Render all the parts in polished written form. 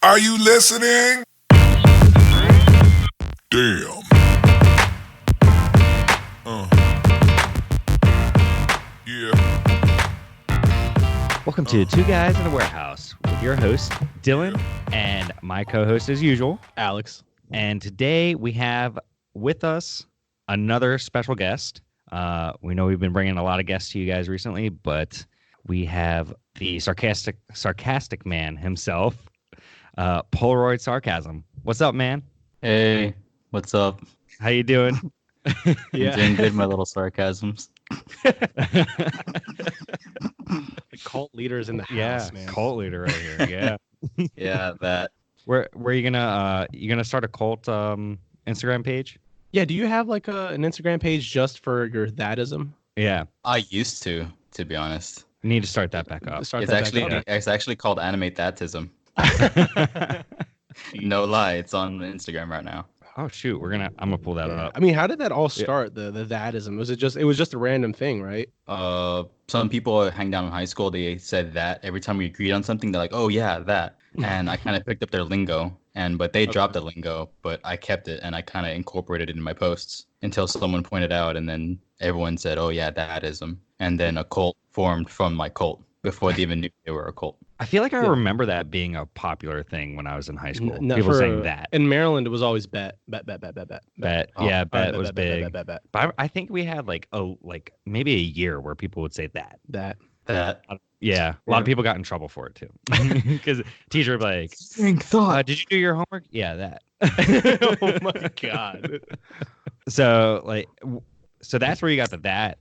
Are you listening? Damn. Yeah. Welcome to Two Guys in a Warehouse with your host, Dylan, and my co-host, as usual, Alex. And today we have with us another special guest. We know we've been bringing a lot of guests to you guys recently, but we have the sarcastic man himself, Polaroid Sarcasm. What's up, man? Hey, what's up? How you doing? I'm doing good, my little sarcasms. The cult leaders in the house, man. Cult leader right here. Yeah. Yeah, that. Where are you gonna start a cult Instagram page? Yeah, do you have like an Instagram page just for your thatism? Yeah. I used to be honest. You need to start that back up. It's actually called Animate Thatism. No lie, it's on Instagram right now. Oh shoot, I'm gonna pull that up. I mean, how did that all start? The thatism, it was just a random thing, right? Some people hang down in high school, they said that every time we agreed on something, they're like, oh yeah, that. And I kind of picked up their lingo, but they dropped the lingo, but I kept it and I kind of incorporated it in my posts until someone pointed out, and then everyone said, oh yeah, thatism. And then a cult formed from my cult before they even knew they were a cult. I feel like I remember that being a popular thing when I was in high school. No, people saying that. In Maryland, it was always bet. Bet. Oh, Yeah, bet was big. Bet. But I think we had like maybe a year where people would say that. That. Yeah, a lot of people got in trouble for it too, because teacher would be like, Think thought. "Did you do your homework?" Yeah, that. Oh my god. So that's where you got that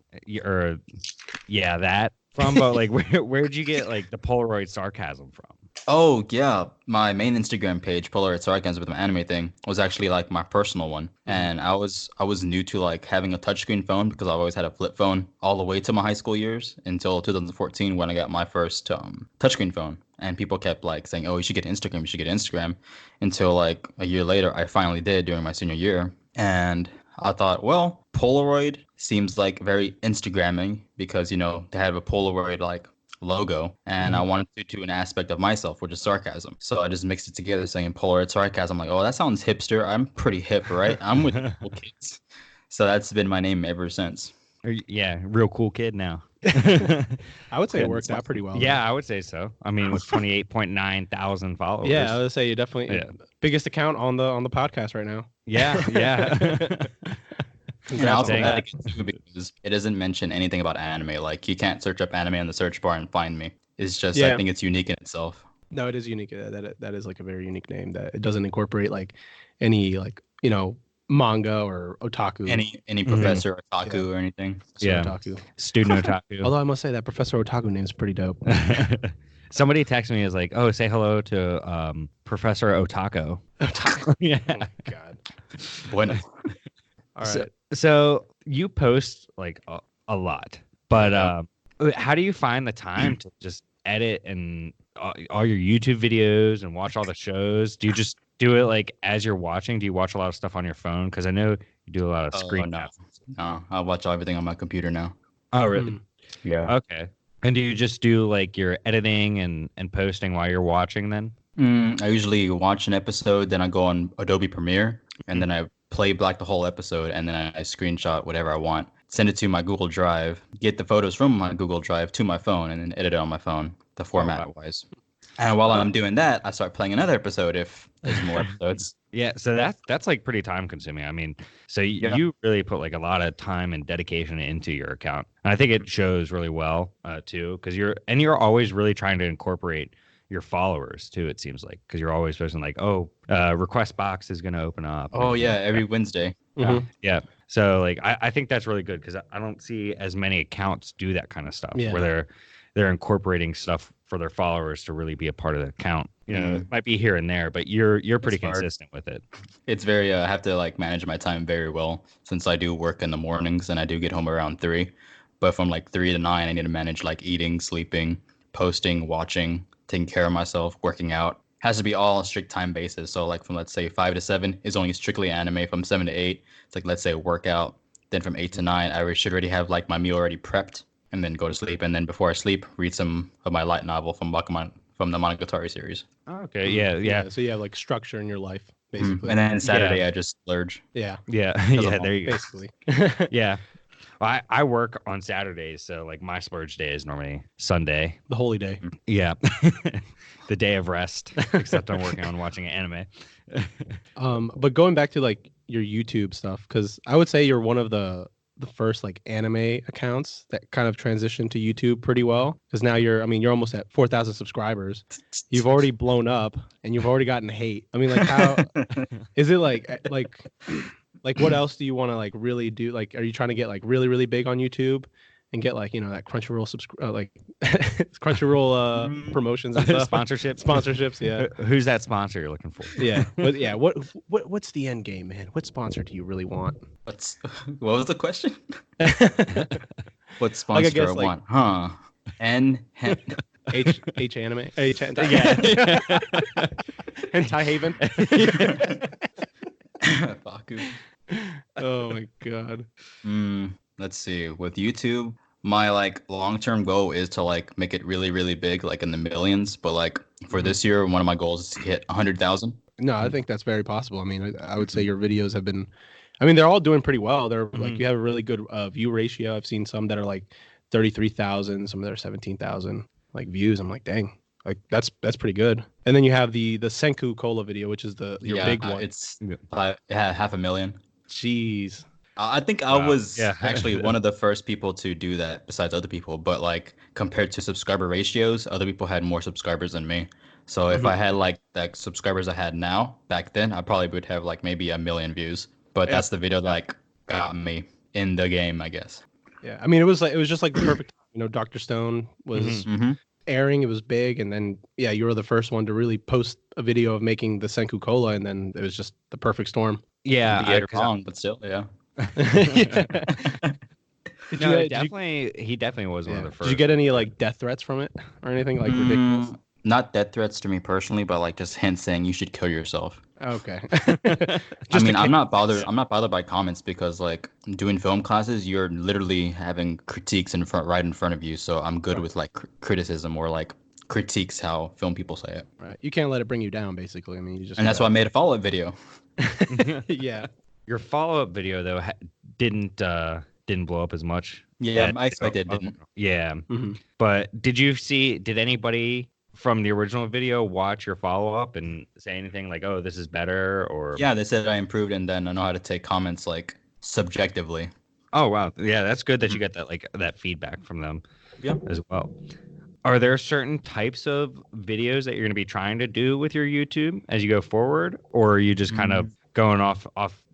from. But like, where'd you get like the Polaroid sarcasm from? Oh yeah, my main Instagram page, PolaroidSaracasm with my anime thing, was actually like my personal one, and I was new to like having a touchscreen phone because I've always had a flip phone all the way to my high school years until 2014 when I got my first touchscreen phone, and people kept like saying, "Oh, you should get Instagram, you should get Instagram," until like a year later I finally did during my senior year, and I thought, well, Polaroid seems like very Instagramming because they have a Polaroid like logo, and I wanted to do an aspect of myself, which is sarcasm. So I just mixed it together, saying Polaroid Sarcasm. I'm like, oh, that sounds hipster. I'm pretty hip, right? I'm with the cool kids. So that's been my name ever since. Yeah, real cool kid now. I would say it worked out pretty well. Yeah, I would say so. I mean, with 28.9 thousand followers. Yeah, I would say you definitely biggest account on the podcast right now. Yeah. And also that too, because it doesn't mention anything about anime. Like you can't search up anime on the search bar and find me. It's just I think it's unique in itself. No, it is unique. That is like a very unique name. That it doesn't incorporate like any manga or otaku. Any professor otaku or anything. Otaku. Student otaku. Although I must say that Professor Otaku name is pretty dope. Somebody texted me, is like, oh, say hello to Professor Otaku. Otaku. Yeah. Oh my god. Bueno. All right. So you post like a lot, but how do you find the time to just edit and all your YouTube videos and watch all the shows? Do you just do it like as you're watching? Do you watch a lot of stuff on your phone? Because I know you do a lot of screen. No, I watch everything on my computer now. Oh, really? Yeah. Okay. And do you just do like your editing and posting while you're watching then? I usually watch an episode, then I go on Adobe Premiere, and then I play back the whole episode, and then I screenshot whatever I want, send it to my Google Drive, get the photos from my Google Drive to my phone, and then edit it on my phone, the format wise. And while I'm doing that, I start playing another episode if there's more episodes. Yeah, so that's like pretty time consuming. I mean, so you really put like a lot of time and dedication into your account, and I think it shows really well too, because you're always really trying to incorporate your followers too, it seems like, because you're always posting like, request box is going to open up. Oh yeah, every Wednesday. Yeah. So like I think that's really good, because I don't see as many accounts do that kind of stuff where they're incorporating stuff for their followers to really be a part of the account. It might be here and there, but you're pretty consistent with it. It's very I have to like manage my time very well, since I do work in the mornings and I do get home around 3. But from like 3 to 9, I need to manage like eating, sleeping, posting, watching, taking care of myself, working out. Has to be all on a strict time basis. So like from, let's say, 5 to 7 is only strictly anime. From 7 to 8, it's like, let's say, workout. Then from 8 to 9, I should already have like my meal already prepped, and then go to sleep. And then before I sleep, read some of my light novel from from the Monogatari series. Oh, okay. Yeah. So you have like structure in your life, basically. And then Saturday I just splurge. Yeah, Yeah. of Yeah. mom, There you go. basically. Yeah. I work on Saturdays, so like my splurge day is normally Sunday. The holy day. Yeah. The day of rest, except I'm working on watching an anime. But going back to like your YouTube stuff, because I would say you're one of the first like anime accounts that kind of transitioned to YouTube pretty well. Because now you're almost at 4,000 subscribers. You've already blown up and you've already gotten hate. I mean, like how is it like what else do you want to like really do? Like, are you trying to get like really, really big on YouTube and get like, that Crunchyroll Crunchyroll promotions and stuff? Sponsorships, yeah. Who's that sponsor you're looking for? Yeah. What's the end game, man? What sponsor do you really want? What was the question? What sponsor Like, I do guess, I like- want? Huh. H anime? Hentai? Yeah. Hentai Haven? Baku. Oh my god. Let's see. With YouTube, my like long-term goal is to like make it really, really big, like in the millions. But like for this year, one of my goals is to hit 100,000. No, I think that's very possible. I mean, I would say your videos have been, they're all doing pretty well. They're like, you have a really good view ratio. I've seen some that are like 33,000, some that are 17,000 like views. I'm like, dang, like that's pretty good. And then you have the Senku Cola video, which is your big one. It's 500,000. Jeez. I think I Wow. was Yeah. actually one of the first people to do that besides other people, but like compared to subscriber ratios, other people had more subscribers than me. So if I had like the subscribers I had now back then, I probably would have like maybe 1 million views. But that's the video that like got me in the game, I guess. Yeah. I mean, it was just like the perfect, Dr. Stone was airing, it was big, and then you were the first one to really post a video of making the Senku Cola, and then it was just the perfect storm. Yeah. Get it wrong, but still, yeah. Yeah. He definitely was one of the first. Did you get any like death threats from it or anything like ridiculous? Not death threats to me personally, but like just hints saying you should kill yourself. Okay. I mean, I'm not bothered. I'm not bothered by comments because like doing film classes, you're literally having critiques right in front of you. So I'm good with like criticism or like critiques, how film people say it. Right. You can't let it bring you down, basically. I mean, you just. And that's why I made a follow-up video. Yeah. Your follow-up video though didn't blow up as much. Yeah, I expected it didn't. Yeah. Mm-hmm. But did anybody from the original video watch your follow-up and say anything like, "Oh, this is better," or? Yeah, they said I improved, and then I know how to take comments like subjectively. Oh wow, yeah, that's good that you get that that feedback from them. Yeah. As well. Are there certain types of videos that you're going to be trying to do with your YouTube as you go forward, or are you just kind of going off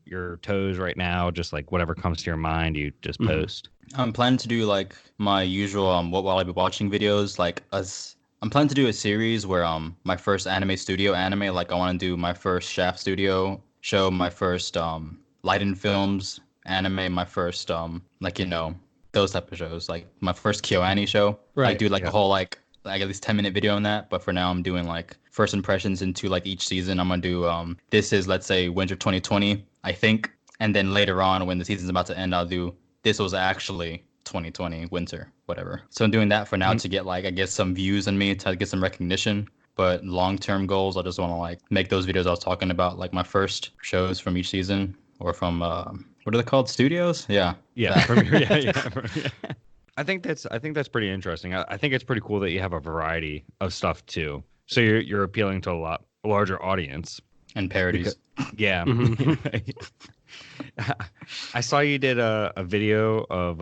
your toes right now, just like whatever comes to your mind, you just post? I'm planning to do like my usual what will I be watching videos, like I'm planning to do a series where my first anime studio anime, like I want to do my first Shaft Studio show, my first Light and Films anime, my first those type of shows, like my first KyoAni show. Right. Like do like a whole like at least 10-minute video on that. But for now, I'm doing like first impressions into like each season. I'm gonna do this is, let's say, winter 2020, I think, and then later on when the season's about to end, I'll do this was actually 2020 winter, whatever. So I'm doing that for now to get like I guess some views on me, to get some recognition. But long-term goals, I just want to like make those videos I was talking about, like my first shows from each season, or from what are they called, studios? Yeah. I think that's pretty interesting. I think it's pretty cool that you have a variety of stuff too. So you're appealing to a larger audience. And parodies. Yeah. I saw you did a video of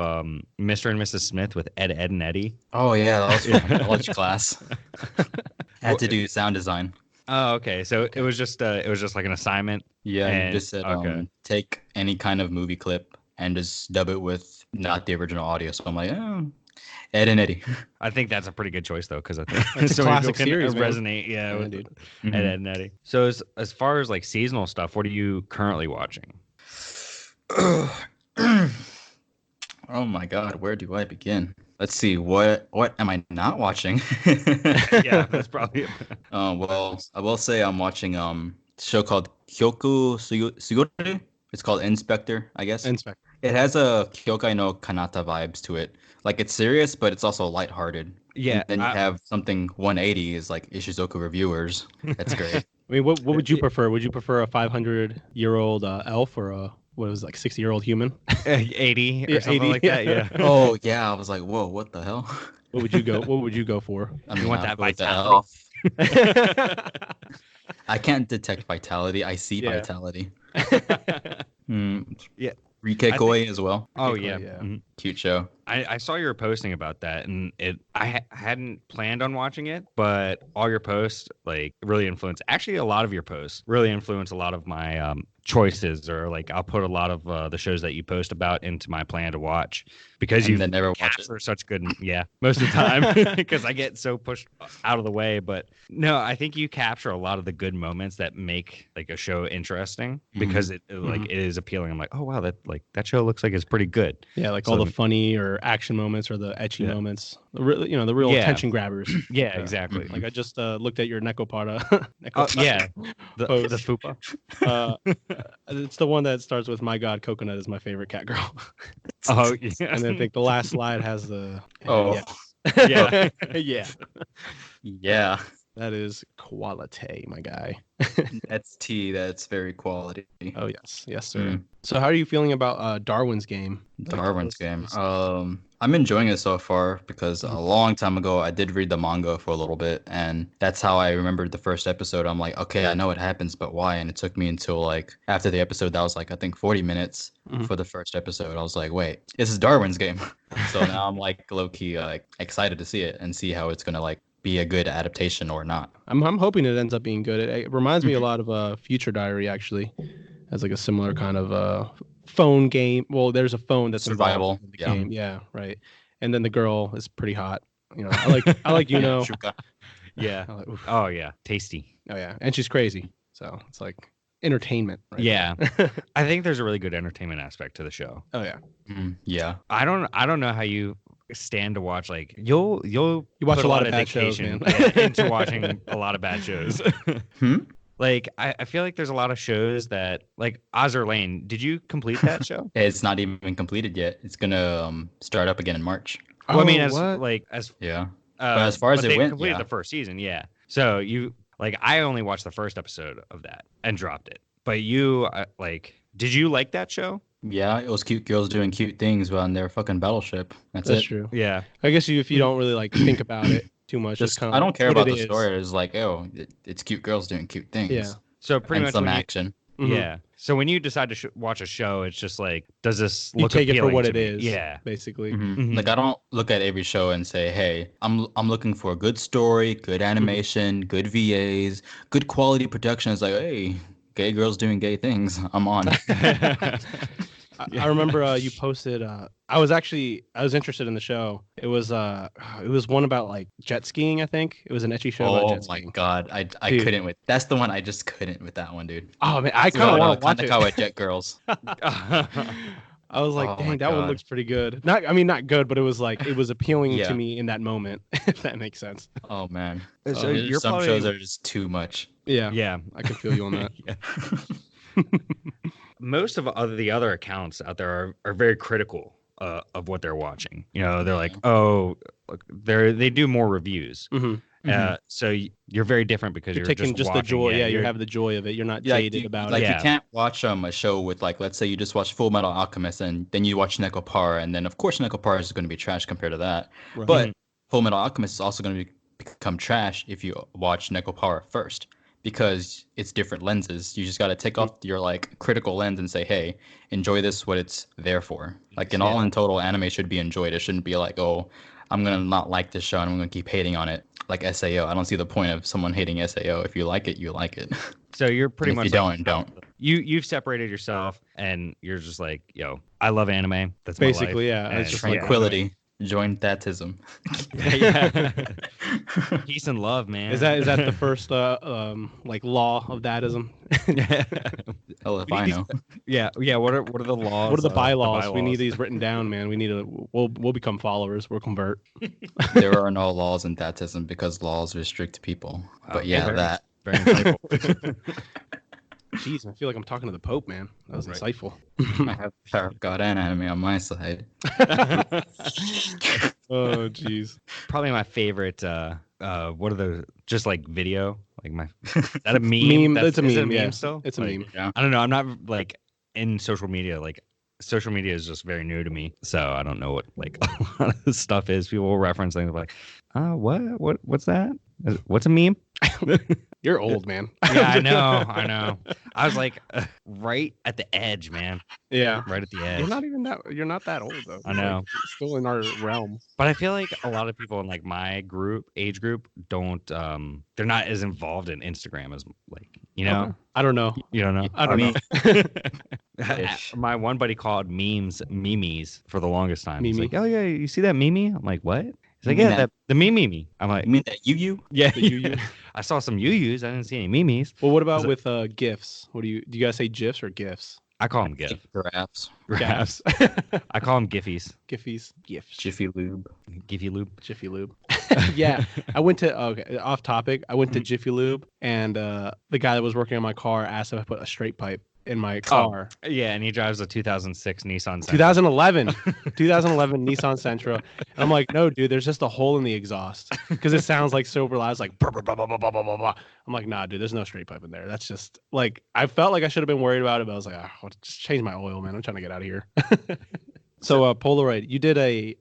Mr. and Mrs. Smith with Ed, and Eddie. Oh yeah, that was from my college class. Had to do sound design. Oh, okay. So it was just like an assignment. Yeah, And- you just said okay. take any kind of movie clip and just dub it with not the original audio. So I'm like, Ed and Eddie. I think that's a pretty good choice though, because I think It's a so many classic people can series, man. resonate. Yeah, with dude. Ed, and Eddie. So as far as like seasonal stuff, what are you currently watching? Oh my God, where do I begin? Let's see, what am I not watching? Yeah, that's probably. Well, I will say I'm watching a show called Hyoku Suguru. It's called Inspector, I guess. Inspector. It has a Kyokai no Kanata vibes to it. Like it's serious, but it's also lighthearted. Yeah, And then you have something 180 is like Ishizoku reviewers. That's great. I mean, what would you prefer? Would you prefer a 500-year-old elf or a what was it, like 60-year-old human? 80 or Yeah, something 80, like that. Yeah. Oh yeah, I was like, whoa, what the hell? What would you go? What would you go for? I mean, want I'll that go with the vitality. elf. I can't detect vitality. I see Yeah. vitality. Yeah. Rike I Koi as well. Oh Koi, yeah. yeah. Mhm. Cute show. I saw you were posting about that, and I hadn't planned on watching it, but all your posts like really influence. Actually, a lot of your posts really influence a lot of my choices, or like I'll put a lot of the shows that you post about into my plan to watch because And you then never watch it. capture such good, most of the time because I get so pushed out of the way. But no, I think you capture a lot of the good moments that make like a show interesting because it is appealing. I'm like, oh wow, that show looks like it's pretty good. Yeah, like So- all the funny or action moments or the etchy moments. The real Yeah. attention grabbers. Yeah, exactly. Like I just looked at your Nekopara. Oh yeah, the Post. fupa. It's the one that starts with "My God, Coconut is my favorite cat girl," Oh yeah, and then I think the last slide has the Oh yeah. yeah. yeah. That is quality, my guy. That's tea. That's very quality. Oh yes, sir. Mm. So how are you feeling about Darwin's game? Darwin's game. I'm enjoying it so far because a long time ago I did read the manga for a little bit, and that's how I remembered the first episode. I'm like, okay, I know what happens, but why? And it took me until like after the episode that was like I think 40 minutes for the first episode. I was like, wait, this is Darwin's game. So now I'm like low key like excited to see it and see how it's gonna like be a good adaptation or not. I'm hoping it ends up being good. It reminds me a lot of Future Diary actually, as like a similar kind of phone game. Well, there's a phone that's Survival, involved in the yeah. game. Yeah, right. And then the girl is pretty hot. You know, I like Shuka. Yeah. I like, oof. Oh yeah, tasty. Oh yeah, and she's crazy. So it's like entertainment. Right Yeah, there. I think there's a really good entertainment aspect to the show. Oh yeah. Yeah. I don't know how you stand to watch like you'll You watch put a lot of bad shows, dedication man. into watching a lot of bad shows. Like I feel like there's a lot of shows that like Azur Lane. Did you complete that show? It's not even completed yet. It's gonna start up again in March. Well, I mean, Oh, as what? Yeah. as far as but it they went, completed yeah. the first season. Yeah. So you like I only watched the first episode of that and dropped it. But you like, did you like that show? Yeah, it was cute girls doing cute things on their fucking battleship. That's That's it. true. Yeah. I guess if you don't really like think about it too much, Just kind I don't care what about it the is. story. It's like, oh, it's cute girls doing cute things. Yeah. So pretty And much some when you- action. Mhm. Yeah. So when you decide to watch a show, it's just like, does this You look take it for appealing what to it me? is. Yeah. Basically. Mhm. Like I don't look at every show and say, hey, I'm looking for a good story, good animation, good VAs, good quality production. It's like, hey, gay girls doing gay things. I'm on. I remember you posted. I was interested in the show. It was one about like jet skiing. I think it was an etchy show about Oh jet my skiing. god, I Dude. couldn't with. That's the one I just couldn't with that one, dude. Oh man, I kind of want to watch it. Kanakawa Jet Girls. I was like, Oh my dang, that one God. looks pretty good. Not good, but it was like it was appealing Yeah. to me in that moment. If that makes sense. Oh man. So There's you're some probably- shows that are just too much. Yeah, Yeah. I can feel you on that. Yeah. Most of the other accounts out there are very critical of what they're watching. You know, they're like, oh, look, they do more reviews. hmm So you're very different because You're you're taking just the watching, joy. Yeah, you you're- have the joy of it. You're not Yeah, jaded about like it. Yeah. you can't watch a show with like, let's say you just watch Full Metal Alchemist and then you watch Nekopara, and then of course Nekopara is going to be trash compared to that. Right. But Full Metal Alchemist is also going to become trash if you watch Nekopara first, because it's different lenses. You just got to take off your like critical lens and say, hey, enjoy this what it's there for. Like in all in total, anime should be enjoyed. It shouldn't be like, oh, I'm gonna not like this show and I'm gonna keep hating on it. Like SAO, I don't see the point of someone hating SAO. If you like it, you like it. So you're pretty And much if you like, don't. you've separated yourself and you're just like, yo, I love anime. That's my Basically, life. yeah. And It's just like Tranquility. Join thatism. yeah. Peace and love, man. Is that the first like law of thatism? Hell if I know. yeah. What are the laws? What are the bylaws? We bylaws? need these written down, man. We need to. We'll become followers. We'll convert. There are no laws in thatism because laws restrict people. But yeah, very- that. Very insightful. Jeez, I feel like I'm talking to the Pope, man. That was Right. insightful. I have the power of God and anime on my side. Oh, jeez. Probably my favorite. What are the just like video? Like my is that a meme? It's a Is it meme. Yeah, still? it's a Like, meme. Yeah. I don't know. I'm not like in social media. Like social media is just very new to me, so I don't know what like a lot of this stuff is. People will reference things like, what's that? What's a meme? You're old, man. Yeah, I know. I was like right at the edge, man. Yeah. Right at the edge. You're not that old though. I know. Like, still in our realm. But I feel like a lot of people in like my age group don't they're not as involved in Instagram as like, you know. Okay. I don't know. You don't know. I don't know. Ish. My one buddy called memes for the longest time. He's Meme? like, "Oh yeah, you see that meme?" I'm like, "What?" He's like, You mean "Yeah, that- the meme." I'm like, You mean that you? "Yeah, The you. I saw some yus. I didn't see any memes. Well, what about Is with GIFs? Do you guys say GIFs or GIFs? I call them GIF. Giraffes. Graphs. I call them Giphies. Giphies. GIFs. Jiffy Lube. Giphy Lube. Jiffy Lube. Yeah, I went to off topic. I went to Jiffy Lube, and the guy that was working on my car asked if I put a straight pipe in my car. Yeah, and he drives a 2006 Nissan Sentra. 2011 Nissan Sentra, and I'm like, no, dude, there's just a hole in the exhaust because it sounds like super loud. It's like blah, blah, blah, blah, blah, blah, blah, blah. I'm like, nah, dude, there's no straight pipe in there. That's just like, I felt like I should have been worried about it, but I was like, I'll just change my oil, man. I'm trying to get out of here. So Polaroid,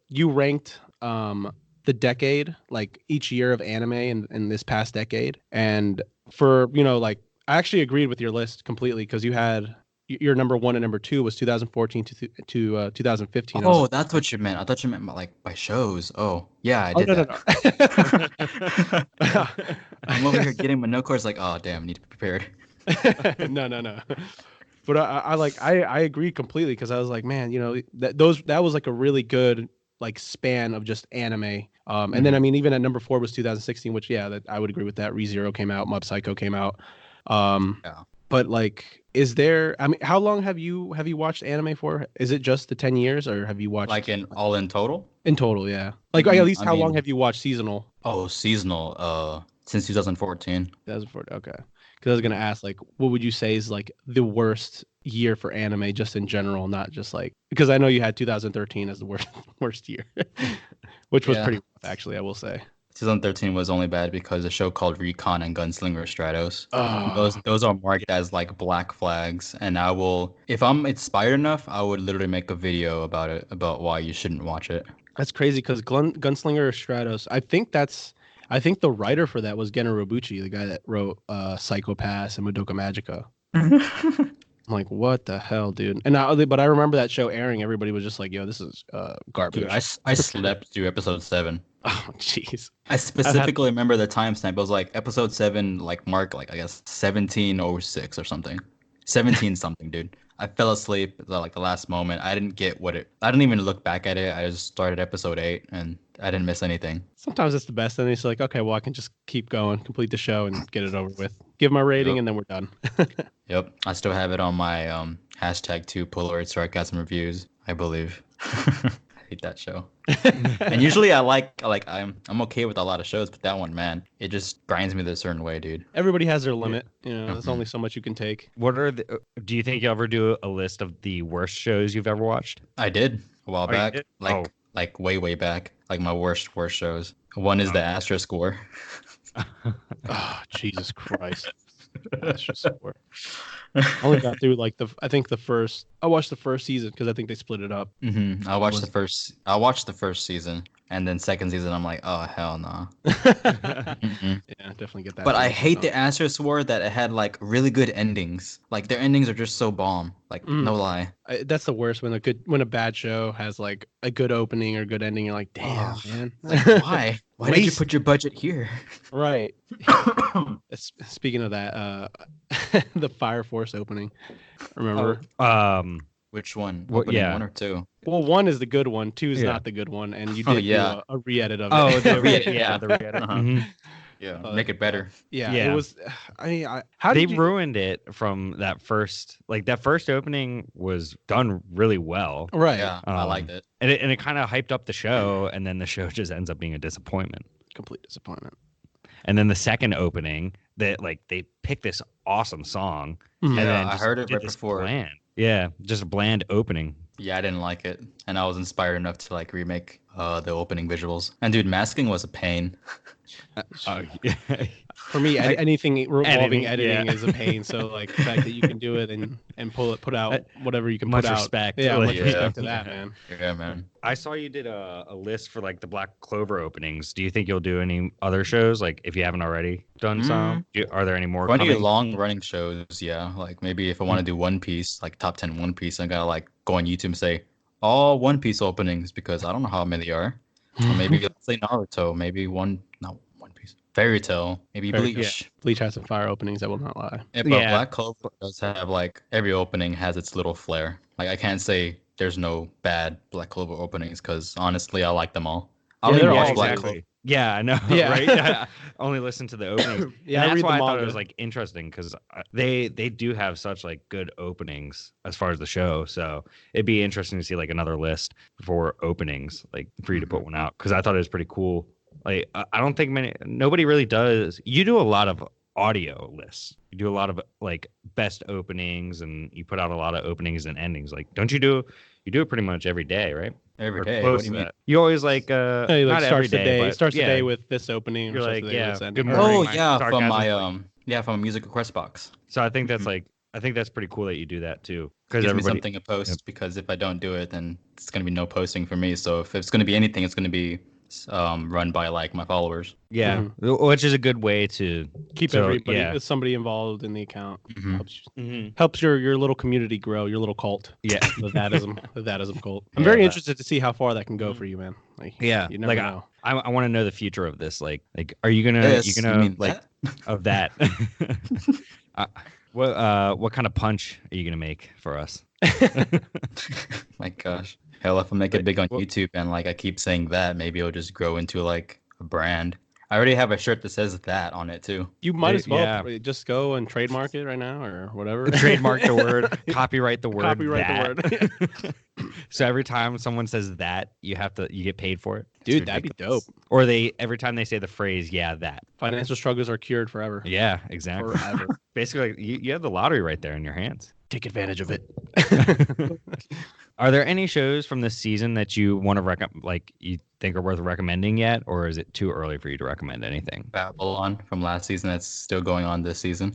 you ranked the decade, like each year of anime in this past decade, and for like, I actually agreed with your list completely because you had your number 1 and number 2 was 2014 to 2015. Oh, that's what you meant. I thought you meant by shows. Oh, yeah, I did no, that. no. I'm over here getting my note cards like, oh, damn, need to be prepared. No. But I agree completely because I was like, man, that was like a really good like span of just anime. And then I mean, even at number 4 was 2016, which that I would agree with that. ReZero came out, Mob Psycho came out. Yeah. But like, is there? I mean, how long have you watched anime for? Is it just the 10 years, or have you watched Like in total? in total? Yeah. Like at least I how long mean- have you watched seasonal? Oh, seasonal. Since 2014. 2004. Okay. Because I was gonna ask, like, what would you say is like the worst year for anime, just in general, not just like, because I know you had 2013 as the worst year, which was Yeah. pretty rough, actually, I will say. 2013 was only bad because a show called Recon and Gunslinger Stratos. Oh, Those are marked as like black flags, and I will, if I'm inspired enough, I would literally make a video about it, about why you shouldn't watch it. that's crazy because Gunslinger Stratos. I think the writer for that was Geno Robuchi, the guy that wrote Psycho Pass and Madoka Magica. I'm like, what the hell, dude? But I remember that show airing. Everybody was just like, yo, this is garbage. Dude, I slept through episode 7. Oh, jeez. I specifically remember the timestamp. It was like episode 7, like mark, like I guess 1706 or something. 17 something, dude. I fell asleep at like the last moment. I didn't get I didn't even look back at it. I just started episode 8 and I didn't miss anything. Sometimes it's the best. And it's like, okay, well, I can just keep going, complete the show, and get it over with. Give my rating, and then we're done. Yep. I still have it on my #2 Polaroid Sarcasm reviews, I believe. I hate that show. And usually I'm okay with a lot of shows, but that one, man, it just grinds me the certain way, dude. Everybody has their limit. There's only so much you can take. What are do you think you'll ever do a list of the worst shows you've ever watched? I did a while Oh, you back, did? like way back, like my worst shows. One is the Astro Score. Oh, Jesus Christ. That's just score. I only got through like I watched the first season because I think they split it up. I watched the first season, and then second season I'm like, oh hell no. Yeah, definitely get that. But I hate the Astro Sword that it had like really good endings. Like their endings are just so bomb. Like no lie. That's the worst when a bad show has like a good opening or good ending. You're like, damn, Oh, man. Like, why? Why did you Waste. put your budget here? Right. Speaking of that, the Fire Force opening. Remember? Which one? Well, Opening yeah. 1 or 2? Well, 1 is the good one. 2 is Yeah. not the good one, and you Oh, did yeah. do a re-edit of it. Oh, the re-edit, yeah, yeah. the re-edit. Uh-huh. Mhm. Yeah, Oh, make it better. yeah, Yeah. It was. I mean, how They did you? ruined it from that first. Like that first opening was done really well, Right. Yeah, I liked it. and it kind of hyped up the show, and then the show just ends up being a disappointment. Complete disappointment. And then the second opening, that like they picked this awesome song Mhm. and Yeah, then I just heard it did right this before. bland. Yeah, just a bland opening. Yeah, I didn't like it, and I was inspired enough to like remake the opening visuals. And dude, masking was a pain. Yeah. For me, anything revolving Editing, editing yeah. is a pain. So like the fact that you can do it and put out whatever you can Much put out. respect. Yeah, Like, much yeah. respect to that, Yeah. man. Yeah, man. I saw you did a list for like the Black Clover openings. Do you think you'll do any other shows? Like if you haven't already done some, are there any more For any coming? long running shows, yeah. Like maybe if I want to do One Piece, like top 10 One Piece, I gotta like go on YouTube and say all One Piece openings because I don't know how many there are. Or maybe let's say Naruto, maybe not One Piece. Fairy Tail, maybe Fairy- Bleach. Bleach has some fire openings. I will not lie. Yeah, but Yeah. Black Clover does have like every opening has its little flair. Like I can't say there's no bad Black Clover openings because honestly, I like them all. I Yeah, only they're watch all Black exactly. Clover. Yeah, I know. Yeah. Right? I only listen to the openings. Yeah, And I that's read why the I thought it manga. was like interesting because they do have such like good openings as far as the show. So it'd be interesting to see like another list for openings, like for you to put one out because I thought it was pretty cool. Like I don't think nobody really does. You do a lot of audio lists. You do a lot of like best openings, and you put out a lot of openings and endings. Like, don't you do? You do it pretty much every day, right? Every Or day. close What do to you mean? that. You always like Yeah, he, like not every starts the day, day. but Starts yeah. the day with this opening. You're or starts like, the day with yeah, this ending. good Or- morning. Oh my yeah, from sarcasm, my like- from a music request box. So I think that's Mhm. like I think that's pretty cool that you do that too Gives because me everybody. something to post because if I don't do it, then it's gonna be no posting for me. So if it's gonna be anything, it's gonna be run by like my followers. Yeah, which is a good way to Keep so, everybody, yeah. somebody involved in the account. Mhm. Helps your little community grow, your little cult. Yeah. The thatism cult. I'm Yeah, very that- interested to see how far that can go for you, man. Like, Yeah, you never like know. I want to know the future of this. Like are you gonna Yes, you you gonna mean like that? of that? What kind of punch are you gonna make for us? My gosh. Hell, if I make it big on well- YouTube and like I keep saying that, maybe it'll just grow into like a brand. I already have a shirt that says that on it too. You might as well Yeah. just go and trademark it right now or whatever. Trademark the word, copyright the word. Copyright that. the word. So every time someone says that, you get paid for it. Dude, that'd be dope. Or every time they say the phrase, yeah, that. Financial struggles are cured forever. Yeah, exactly. Forever. Basically, you have the lottery right there in your hands. Take advantage of it. Are there any shows from this season that you want to like you think are worth recommending yet, or is it too early for you to recommend anything? Babylon from last season that's still going on this season.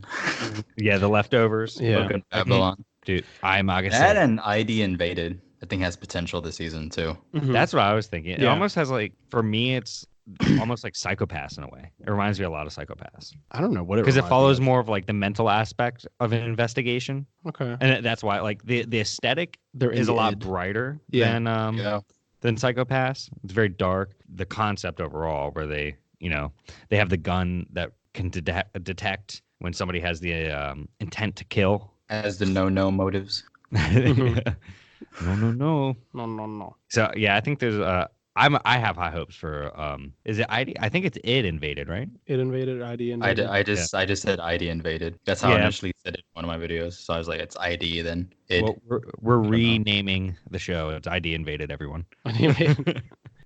Yeah, The Leftovers. Yeah. Fucking Babylon. Dude, I'm That August. and ID Invaded, I think has potential this season too. Mhm. That's what I was thinking. It Yeah. almost has like, for me, it's almost like Psychopaths in a way. It reminds me a lot of Psychopaths I don't know what because it reminds me follows of. more of like the mental aspect of an investigation, Okay. and that's why like the aesthetic They're is a in lot id. brighter Yeah. than Psychopaths. It's very dark. The concept overall, where they they have the gun that can detect when somebody has the intent to kill. As the no motives. No. No. So yeah, I think there's I have high hopes for is it ID? I think it's id Invaded, right? It invaded ID I invaded. just said ID Invaded. That's how I Yeah. initially said it in one of my videos. So I was like, it's ID then id. Well, we're renaming the show. It's ID Invaded, everyone.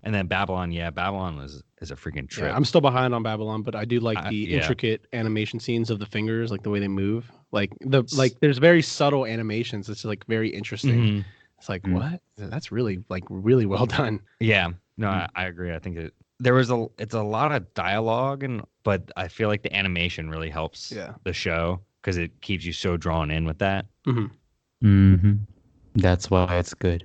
And then Babylon, Babylon is a freaking trip. Yeah, I'm still behind on Babylon, but I do like the yeah. intricate animation scenes of the fingers, like the way they move. Like there's very subtle animations. It's like very interesting. Mhm. It's like Mhm. what? That's really really well done. Yeah, no, Mm. I agree. I think it's a lot of dialogue, but I feel like the animation really helps Yeah. the show because it keeps you so drawn in with that. Mm-hmm. That's why it's good.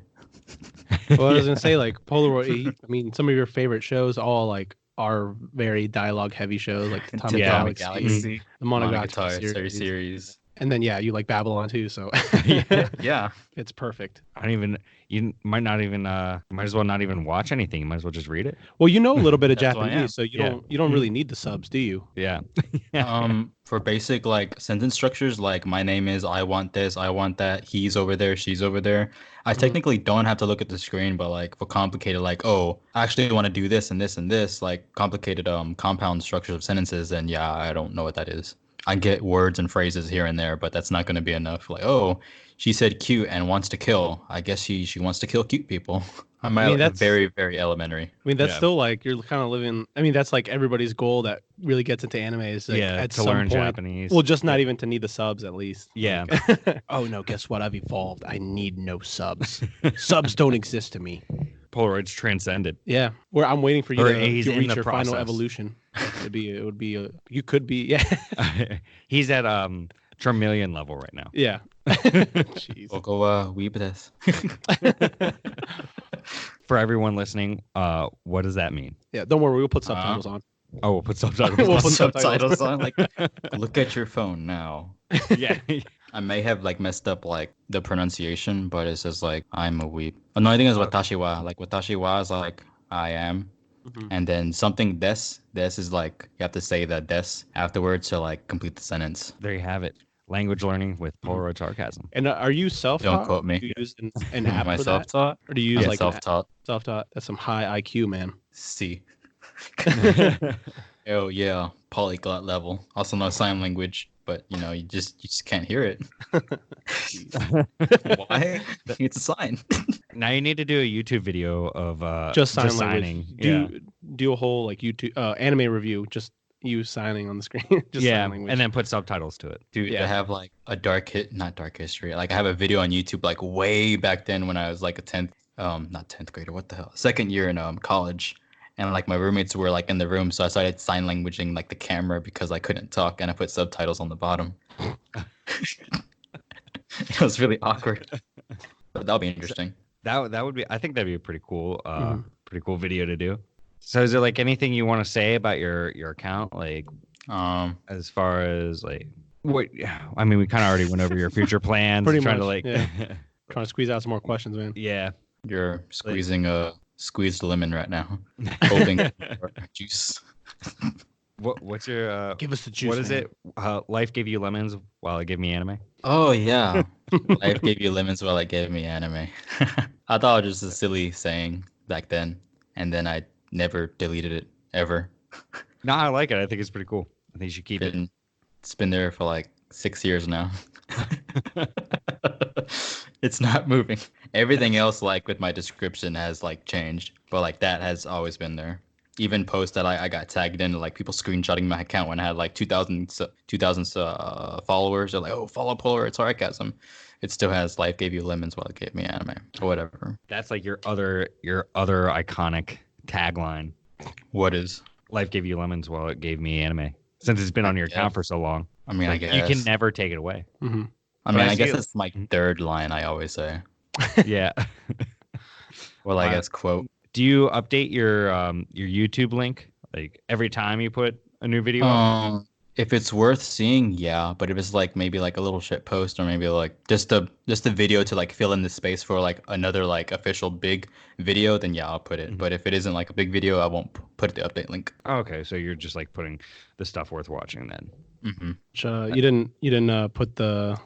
Well, I was gonna say like Polaroid. I mean, some of your favorite shows all like are very dialogue heavy shows, like the Atomic Yeah. Galaxy, Galaxy, the Monogatari Monogatari series. series. And then you like Babylon too, so Yeah. it's perfect. You might not even might as well not even watch anything. You might as well just read it. Well, you know a little bit of That's why I am. Japanese, so you Yeah. don't really need the subs, do you? Yeah. For basic like sentence structures, like my name is, I want this, I want that, he's over there, she's over there. I technically don't have to look at the screen, but like for complicated, like, oh, I actually want to do this and this and this, like complicated compound structures of sentences, then yeah, I don't know what that is. I get words and phrases here and there, but that's not going to be enough. Like, oh, she said cute and wants to kill. I guess she wants to kill cute people. I'm I mean, that's very, very elementary. I mean, that's Yeah. still like you're kind of living. I mean, that's like everybody's goal that really gets into anime is like Yeah, at to some learn point. Japanese. Well, just not Yeah. even to need the subs at least. Yeah. Like, oh no, guess what? I've evolved. I need no subs. Subs don't exist to me. Polaroid's transcended. Yeah, where I'm waiting for you Or to he's in reach the your final process. evolution. It would be a. You could be. Yeah. He's at Charmeleon level right now. Yeah. Jeez. Oko wa weeb desu. For everyone listening, what does that mean? Yeah. Don't worry. We'll put subtitles on. Oh, we'll put subtitles. We'll on. put Subtitles on. Like, look at your phone now. Yeah. I may have like messed up like the pronunciation, but it says like I'm a weeb. Oh, no, I think it's watashi wa. Like watashi wa is like I am, Mhm. and then something des. Des is like you have to say the des afterwards to like complete the sentence. There you have it. Language learning with Polaroid sarcasm. And are you self-taught? Don't quote me. Do you use an app Am I for that? self-taught? Or do you use Yeah, like an self-taught. self-taught? That's some high IQ, man. C. Oh yeah, polyglot level. Also know sign language, but you know you just can't hear it. Why? It's a sign. Now you need to do a YouTube video of Just sign signing. language. Do a whole like YouTube anime review. Just you signing on the screen. Just yeah, sign language. and then put subtitles to it. Dude, Yeah. I have like a not dark history. Like I have a video on YouTube like way back then when I was like a not 10th grader, what the hell? Second year in college. And like my roommates were like in the room, so I started sign languaging like the camera because I couldn't talk and I put subtitles on the bottom. It was really awkward. But that'll be interesting. That would be. I think that'd be a pretty cool pretty cool video to do. So is there like anything you want to say about your account, like as far as like what? I mean, we kind of already went over your future plans. Pretty trying to much, like yeah. Trying to squeeze out some more questions, man. yeah. You're squeezing a squeezed lemon right now. Holding juice. What's your Give us the juice. what is man. it? Life gave you lemons while it gave me anime. Oh yeah. Life gave you lemons while it gave me anime. I thought it was just a silly saying back then, and then I never deleted it ever. No, I like it. I think it's pretty cool. I think you should keep it. It's been there for like 6 years now. It's not moving. Everything else, like with my description, has like changed, but like that has always been there. Even posts that I got tagged in, like people screenshotting my account when I had like 2,000 followers. They're like, "Oh, follow Polaroid Sarcasm." It still has "Life gave you lemons while it gave me anime" or whatever. That's like your other iconic tagline. What is? Life gave you lemons while it gave me anime. Since it's been on your account for so long, I mean, like, I guess you can never take it away. Mhm. I mean, But I I guess see- it's my third line. I always say. Yeah. Well, I Wow. guess quote. Do you update your YouTube link like every time you put a new video up? If it's worth seeing, yeah. But if it's like maybe like a little shit post or maybe like just a video to like fill in the space for like another like official big video, then yeah, I'll put it. Mhm. But if it isn't like a big video, I won't put the update link. Oh, okay, so you're just like putting the stuff worth watching then. Mm-hmm. You didn't put the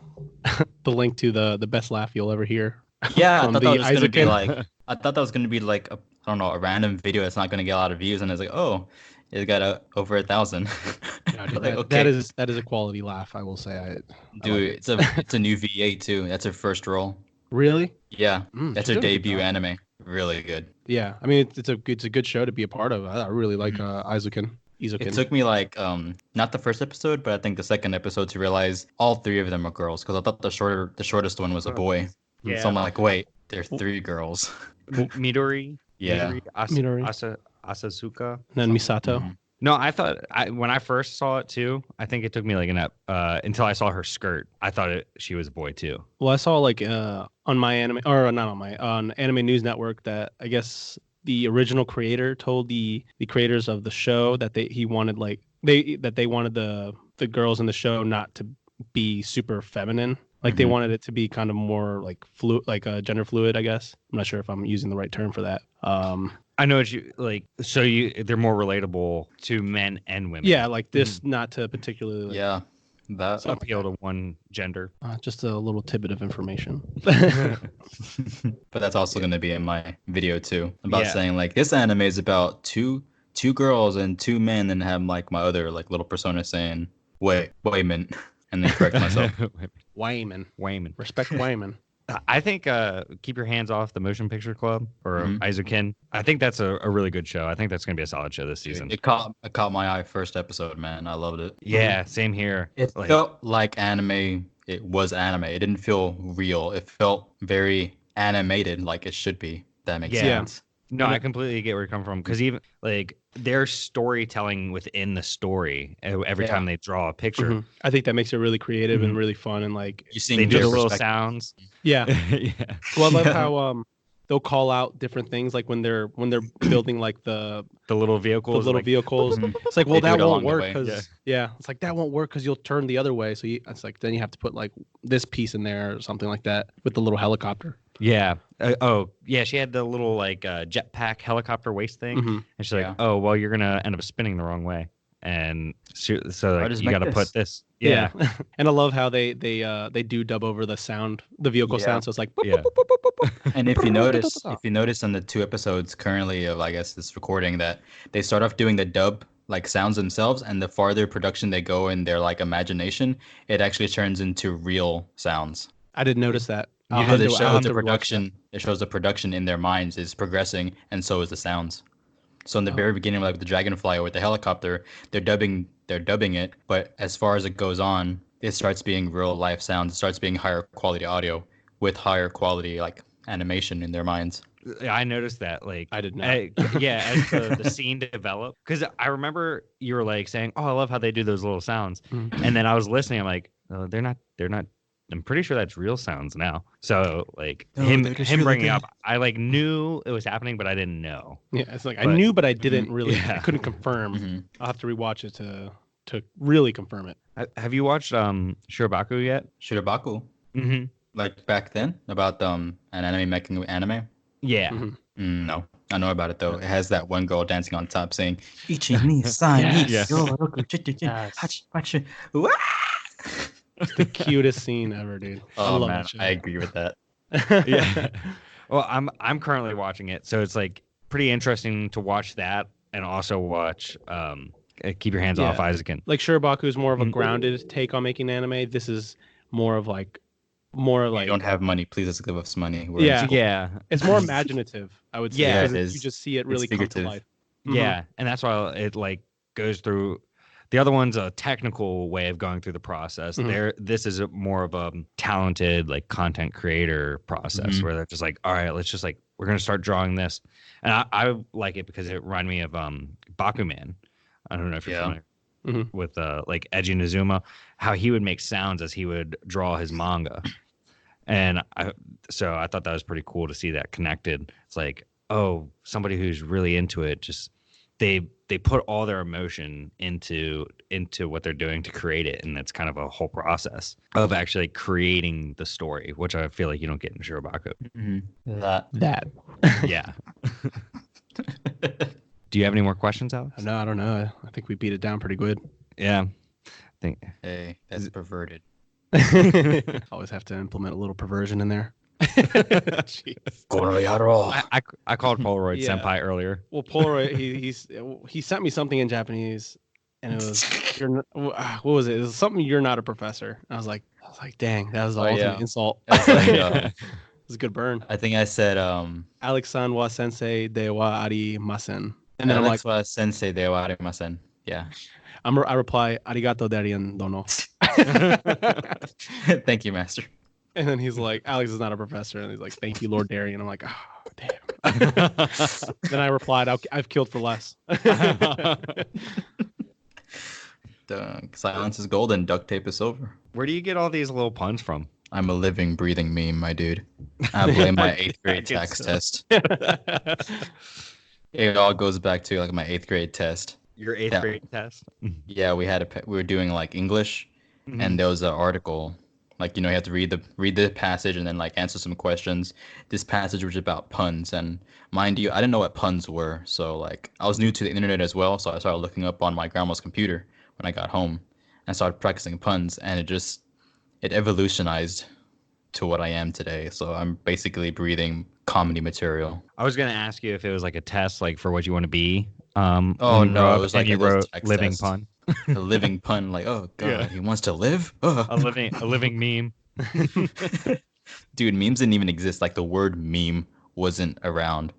the link to the best laugh you'll ever hear. Yeah, I From thought that the was gonna be Isaacan. like I thought that was gonna be like I don't know, a random video that's not gonna get a lot of views, and it's like, oh, it got over 1,000. Yeah, dude, Like, that okay. is a quality laugh, I will say. Dude, like it's a new V8 too. That's her first role. Really? Yeah, Mm, that's she's her doing a good debut job. anime. Really good. Yeah, I mean it's a good show to be a part of. I really like Izukin. It took me like not the first episode, but I think the second episode to realize all three of them are girls because I thought the shortest one was a boy. Yeah. So I'm like, wait, there's 3 girls. Midori. Yeah. Midori. Asazuka. And then Misato. Mhm. No, I thought when I first saw it too, I think it took me like until I saw her skirt. I thought she was a boy too. Well, I saw like on my anime or not on Anime News Network that I guess the original creator told the creators of the show that they wanted the girls in the show not to be super feminine. Like they Mhm. wanted it to be kind of more like gender fluid, I guess. I'm not sure if I'm using the right term for that. I know what you like. So they're more relatable to men and women. Yeah, like this, not to particularly. Like, Yeah. That Appeal to one gender. just a little tidbit of information. but that's also going to be in my video too about Yeah. saying like this anime is about two girls and 2 men, and have like my other like little persona saying wait man, and then correct myself. Wayman. Wayman. Respect Wayman. I think Keep Your Hands Off the Motion Picture Club or Mhm. Aizukin. I think that's a really good show. I think that's going to be a solid show this Dude, season. it caught my eye first episode, man. I loved it. Yeah, same here. It Like, felt like anime. It was anime. It didn't feel real. It felt very animated, like it should be. That makes Yeah. sense. no, I completely get where you're coming from because even like their storytelling within the story every Yeah. time they draw a picture, Mhm. I think that makes it really creative and Mhm. really fun and like You see they do their the little perspective. sounds. yeah. Yeah. Well, I love Yeah. how they'll call out different things like when they're building like the The little the vehicles. little like, vehicles. Mhm. It's like, well, They do that it won't along the work way. because it's like that won't work because you'll turn the other way. So it's like then you have to put like this piece in there or something like that with the little helicopter. Yeah. Yeah. She had the little like jetpack helicopter waist thing, Mhm. and she's like, Yeah. "Oh, well, you're gonna end up spinning the wrong way." And so like, just you make got to put this. this. Yeah. And I love how they do dub over the sound, the vehicle Yeah. sound. So it's like, Yeah. And if you notice on the 2 episodes currently of I guess this recording that they start off doing the dub like sounds themselves, and the farther production they go in their like imagination, it actually turns into real sounds. I didn't notice that. I'll Because have it to- I'll have shows the to rewatch that. production. It shows the production in their minds is progressing, and so is the sounds. So in the very beginning, like with the dragonfly or with the helicopter, they're dubbing it. But as far as it goes on, it starts being real life sounds. It starts being higher quality audio with higher quality like animation in their minds. I noticed that. Like, I did not. Yeah, as the scene developed, because I remember you were like saying, "Oh, I love how they do those little sounds," Mhm. and then I was listening. I'm like, "Oh, they're not. I'm pretty sure that's real sounds now." So like No, him they're just him really bringing good. up, I like knew it was happening, but I didn't know. Yeah, it's like I But- knew, but I didn't really. I Yeah. couldn't confirm. Mhm. I'll have to rewatch it to really confirm it. Have you watched Shirabaku yet? Shirabaku, Mm-hmm. like back then, about an anime making anime. Yeah. Mhm. No, I know about it though. It has that one girl dancing on top saying "Ichi ni san ni Yes. yoroku chichi Yes. hachi hachi wa." It's the cutest scene ever, dude. I Oh love man, that show. I agree with that. Yeah. Well, I'm currently watching it, so it's like pretty interesting to watch that and also watch Keep Your Hands Off Yeah. Isaacin. Like Shirabaku is more of a Mhm. grounded take on making anime. This is more of like You don't have money, please just give us money. We're in Yeah. school. Yeah. it's more imaginative. I would say. Yeah, 'cause it You is. just see it It's really come to figurative. life. Yeah, and that's why it like goes through. The other one's a technical way of going through the process. Mhm. This is more of a talented like content creator process Mhm. where they're just like, all right, let's just like we're gonna start drawing this, and I like it because it reminded me of Bakuman. I don't know if you're Yeah. familiar Mhm. with like Eiji Nizuma, how he would make sounds as he would draw his manga, and so I thought that was pretty cool to see that connected. It's like, oh, somebody who's really into it just they put all their emotion into what they're doing to create it, and it's kind of a whole process of actually creating the story, which I feel like you don't get in Shirabaku. Mhm. That. That. Yeah. Do you have any more questions, Alex? No, I don't know. I think we beat it down pretty good. Yeah. I think Hey, that's perverted. Always have to implement a little perversion in there. I called Polaroid Yeah. Senpai earlier. Well, Polaroid, he sent me something in Japanese, and it was what was it? It was something "you're not a professor." I was like, dang, that was the Oh, ultimate yeah. insult. That's like, It was a good burn. I think I said Alex-san wa sensei de wa arimasen, and then I'm like, Alex wa sensei de wa arimasen. Yeah. I reply arigato Darien dono, Thank you, master. and then he's like, Alex is not a professor, and he's like, thank you, Lord Darien. I'm like, oh damn. Then I replied, I've killed for less. Silence is gold and duct tape is silver. Where do you get all these little puns from? I'm a living, breathing meme, my dude. I blame my 8th grade Good tax stuff. test. It all goes back to like my 8th grade test. Your eighth Yeah. grade test? Yeah, we were doing like English, Mm-hmm. and there was an article, like you have to read the passage and then like answer some questions. This passage was about puns, and mind you, I didn't know what puns were, so like I was new to the internet as well, so I started looking up on my grandma's computer when I got home, and started practicing puns, and it evolutionized to what I am today. So I'm basically breathing comedy material. I was gonna ask you if it was like a test, like for what you want to be. Oh, when you no, grow it up, was and like you a little wrote text living test. pun, A living pun, like, oh god, Yeah. he wants to live. Ugh. a living meme. Dude, memes didn't even exist. Like the word meme wasn't around.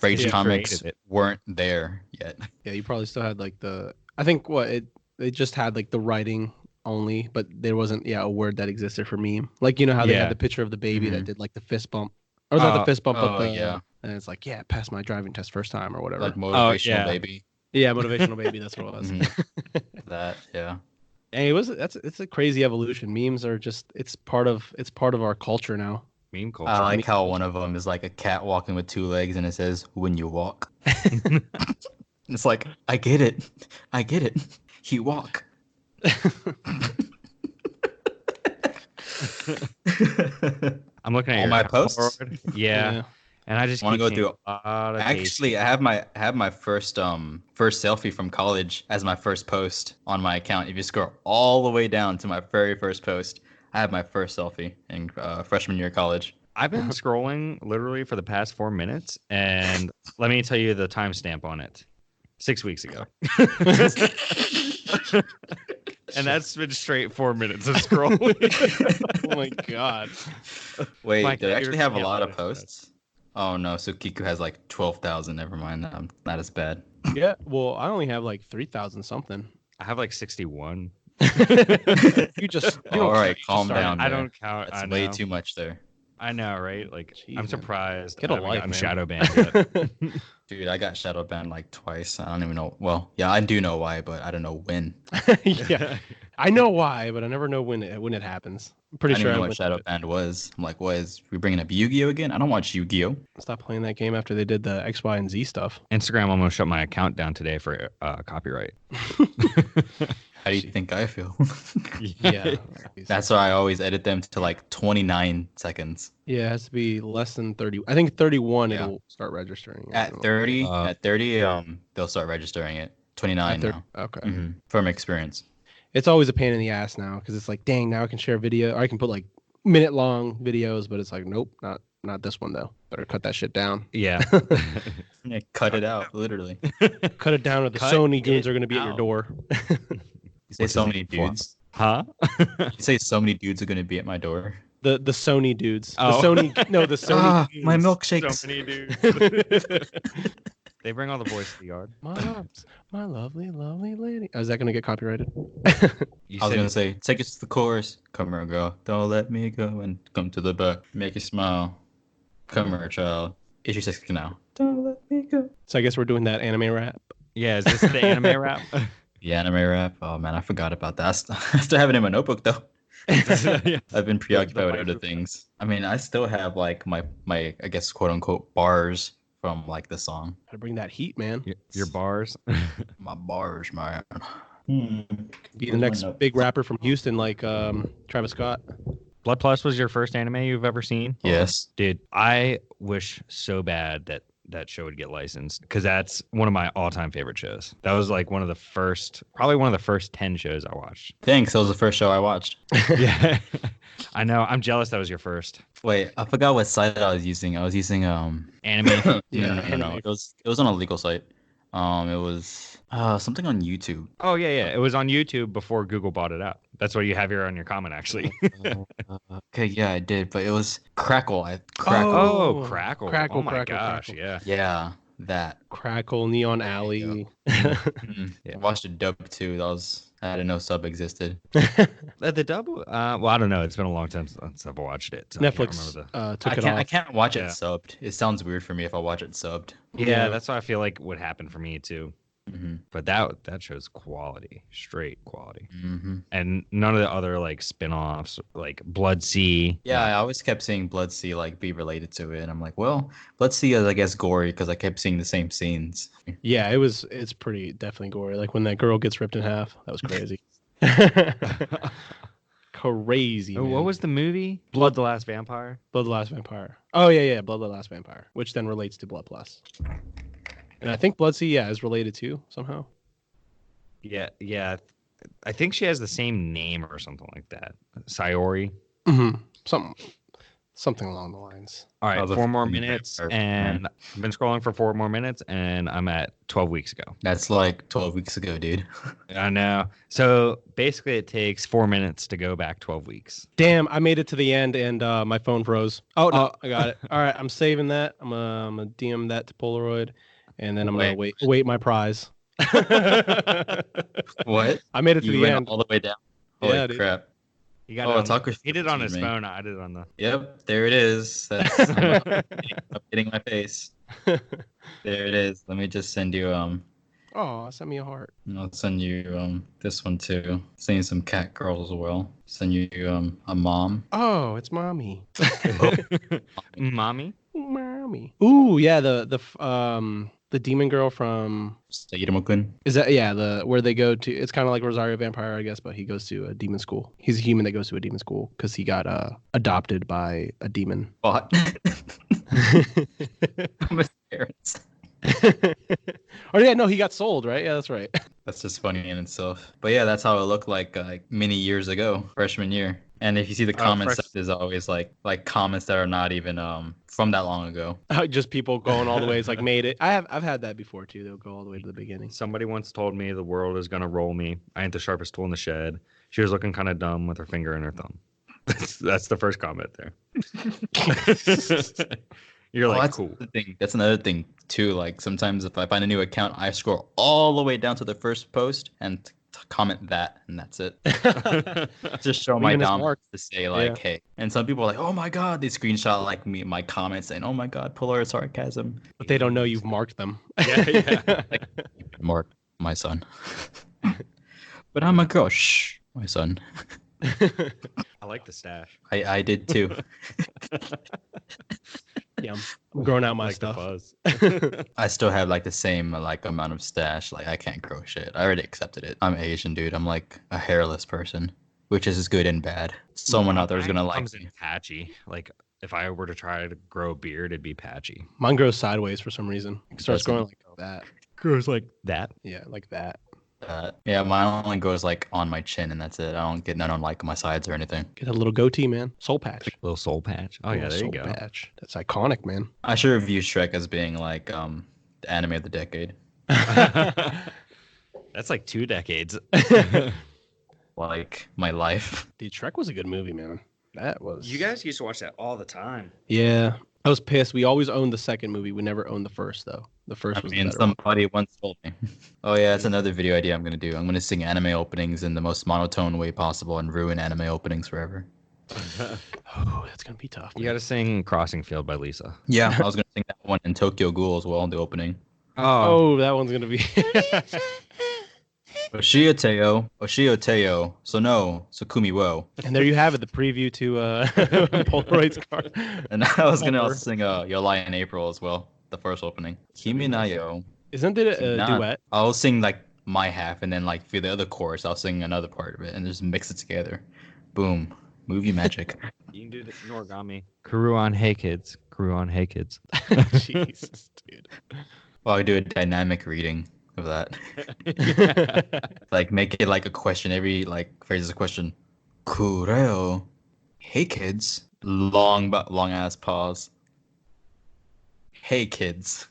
Rage Yeah. comics Created it. weren't there yet. Yeah, you probably still had like the. I think what it just had like the writing only, but there wasn't a word that existed for meme. Like how they Yeah. had the picture of the baby that Mhm. did like the fist bump, or not the fist bump, but oh, the yeah. and it's like passed my driving test first time or whatever. Like motivational yeah. baby. Yeah, motivational baby. That's what it was. Mhm. That, yeah. Hey, it's a crazy evolution. Memes are just it's part of our culture now. Meme culture. I like how one of them is like a cat walking with two legs and it says, when you walk. It's like, I get it. I get it. You walk. I'm looking at All your my account, posts? Polaroid. Yeah. And I just Want to keep go seeing through. a lot of Actually, I have my first selfie from college as my first post on my account. If you scroll all the way down to my very first post, I have my first selfie in freshman year of college. I've been scrolling literally for the past 4 minutes, and let me tell you the timestamp on it. 6 weeks ago. And that's been straight 4 minutes of scrolling. Oh my god. Wait, My they actually computer have a can't lot let of it posts. Oh no, so Kiku has like 12,000. Never mind, not as bad. Yeah, well, I only have like 3,000 something. I have like 61. You don't All right, you just calm started. down. I there. don't count. That's I way know. too much there. I know, right? Like, Jeez, I'm man. surprised. Get I a haven't life, gotten man. shadow banned yet. Dude, I got shadow banned like twice. I don't even know. Well, yeah, I do know why, but I don't know when. Yeah, I know why, but I never know when it happens. I'm I pretty didn't sure even know I what went shadow banned was. I'm like, what is we bringing up Yu-Gi-Oh again? I don't watch Yu-Gi-Oh. stop playing that game after they did the X, Y, and Z stuff. Instagram almost shut my account down today for copyright. How do you think I feel? Yeah, That's why I always edit them to like 29 seconds. yeah. It has to be less than 30. I think 31. Yeah. It'll start registering. At 30, Uh, at 30, they'll start registering it. 29 now. Okay. From experience. It's always a pain in the ass now because it's like, dang, now I can share video. Or I can put like minute-long videos, but it's like, nope, not this one though. Better cut that shit down. Yeah. Yeah, cut it out, literally. Cut it down, or the Cut Sony goons it are gonna be at your out. door. You say so many dudes. Huh? You say so many dudes are gonna be at my door. The Sony dudes. Oh. The Sony. My goons. milkshakes. So many dudes. They bring all the boys to the yard. My lovely, lovely lady. Oh, is that gonna get copyrighted? You I was said gonna say, take us to the chorus. Come here, girl. Don't let me go and come to the back. Make you smile. Come here, child. Issue 6 now. Don't let me go. So I guess we're doing that anime rap. yeah, is this the anime rap? The anime rap. Oh man, I forgot about that. I still have it in my notebook though. Yeah. I've been preoccupied with other microphone. things. I mean, I still have like my I guess quote unquote bars from like the song. Gotta bring that heat, man. Your bars. My bars, man. Be the next big rapper from Houston, like Travis Scott. Blood Plus was your first anime you've ever seen? Yes. Dude, I wish so bad that that show would get licensed because that's one of my all-time favorite shows. That was like probably one of the first 10 shows I watched. Thanks. That was the first show I watched. Yeah. I know. I'm jealous that was your first. Wait, I forgot what site I was using. I was using Anime. no. anime. It was on a legal site. It was something on YouTube. Oh, yeah. It was on YouTube before Google bought it out. That's what you have here on your comment, actually. Okay, yeah, I did, but it was Crackle. Crackle. Oh, Crackle. Crackle, Oh, my Crackle, gosh. Crackle. Yeah. Yeah, that. Crackle, Neon Alley. Yeah. I watched the dub too. I didn't know sub existed. The dub? Well, I don't know. It's been a long time since I've watched it. So I can't Netflix remember took it I off. can't watch it Yeah. subbed. It sounds weird for me if I watch it subbed. Yeah, that's what I feel like would happen for me, too. Mm-hmm. But that show's quality, straight quality. Mm-hmm. And none of the other like spin-offs, like Blood Sea. Yeah, I always kept seeing Blood Sea like be related to it, and I'm like, well, Blood Sea is I guess gory because I kept seeing the same scenes. Yeah, it's pretty definitely gory. Like when that girl gets ripped in half, that was crazy. Crazy. Oh, Man. what was the movie? Blood the Last Vampire. Blood the Last Vampire? Oh yeah, Blood the Last Vampire, which then relates to Blood Plus. And I think Blood Sea, is related too somehow. Yeah. I think she has the same name or something like that. Sayori. Mm-hmm. Something Something along the lines. All That right, was a 4 more funny minutes, pair, and man. I've been scrolling for 4 more minutes, and I'm at 12 weeks ago. That's like 12 weeks ago, dude. I know. So basically, it takes 4 minutes to go back 12 weeks. Damn, I made it to the end and my phone froze. Oh no, Oh. I got it. All right, I'm saving that. I'm gonna DM that to Polaroid, and then I'm gonna Wait. await my prize. What? I made it to You the went end. all the way down? Holy Yeah, dude. crap. He got Oh, it on, Tucker he did it on his me. phone. I did it on the. Yep, there it is. That's I'm hitting my face. There it is. Let me just send you Oh, send me a heart. I'll send you this one too. Send you some cat girls as well. Send you a mom. Oh, it's mommy. Mommy? Mommy. Ooh, yeah, the demon girl from Sayidamo-kun. is that where they go to, it's kind of like Rosario Vampire, I guess, but he goes to a demon school. He's a human that goes to a demon school because he got adopted by a demon. What? I'm his parents. Oh yeah, no, he got sold, right? Yeah, that's right. That's just funny in itself. But yeah, that's how it looked like many years ago, freshman year. And if you see the comments, there's always like comments that are not even from that long ago. Just people going all the way. It's like made it. I've had that before too. They'll go all the way to the beginning. Somebody once told me the world is gonna roll me. I ain't the sharpest tool in the shed. She was looking kind of dumb with her finger in her thumb. That's the first comment there. You're like, that's cool. the thing. That's another thing too. Like sometimes if I find a new account, I scroll all the way down to the first post and comment that, and that's it. Just show my Leaving his dominance mark. to say like, hey. And some people are like, oh my god, they screenshot like me my comments saying, oh my god, PolaroidSaracasm. But they don't know you've marked them. Yeah. Mark, my son. But I'm a girl. Shh, my son. I like the stash. I did too. Yeah, I'm growing out my I like stuff. the buzz. I still have like the same like amount of stash. Like I can't grow shit. I already accepted it. I'm Asian, dude. I'm like a hairless person, which is good and bad. Someone out there is gonna Mine like comes me. in patchy. Like if I were to try to grow a beard, it'd be patchy. Mine grows sideways for some reason. It starts growing like that. Grows like that. Yeah, like that. Yeah, mine only goes like on my chin, and that's it. I don't get none on like my sides or anything. Get a little goatee, man. Soul patch. Little soul patch. Oh yeah, Little there you soul go. Patch. That's iconic, man. I should review Shrek as being like the anime of the decade. That's like 2 decades. Like my life. Dude, Shrek was a good movie, man. That was. You guys used to watch that all the time. Yeah, I was pissed. We always owned the second movie. We never owned the first, though. The first I was mean, the better one. somebody once told me. Oh yeah, that's another video idea I'm gonna do. I'm gonna sing anime openings in the most monotone way possible and ruin anime openings forever. Oh, that's gonna be tough. You man. got to sing Crossing Field by Lisa. Yeah, I was gonna sing that one in Tokyo Ghoul as well in the opening. Oh, that one's gonna be. Oshioteo, so no, Sukumi wo. And there you have it, the preview to Polaroid's card. And I was gonna also sing Your Lie in April as well, the first opening. Kimi na yo. Isn't it a Nah. duet? I'll sing like my half, and then like for the other chorus, I'll sing another part of it, and just mix it together. Boom, movie magic. You can do this in origami. Kuru on Hey Kids. Kuru on Hey Kids. Jesus, dude. Well, I do a dynamic reading of that. Like make it like a question. Every like phrase is a question. Kureo. Hey kids. Long ass pause. Hey kids.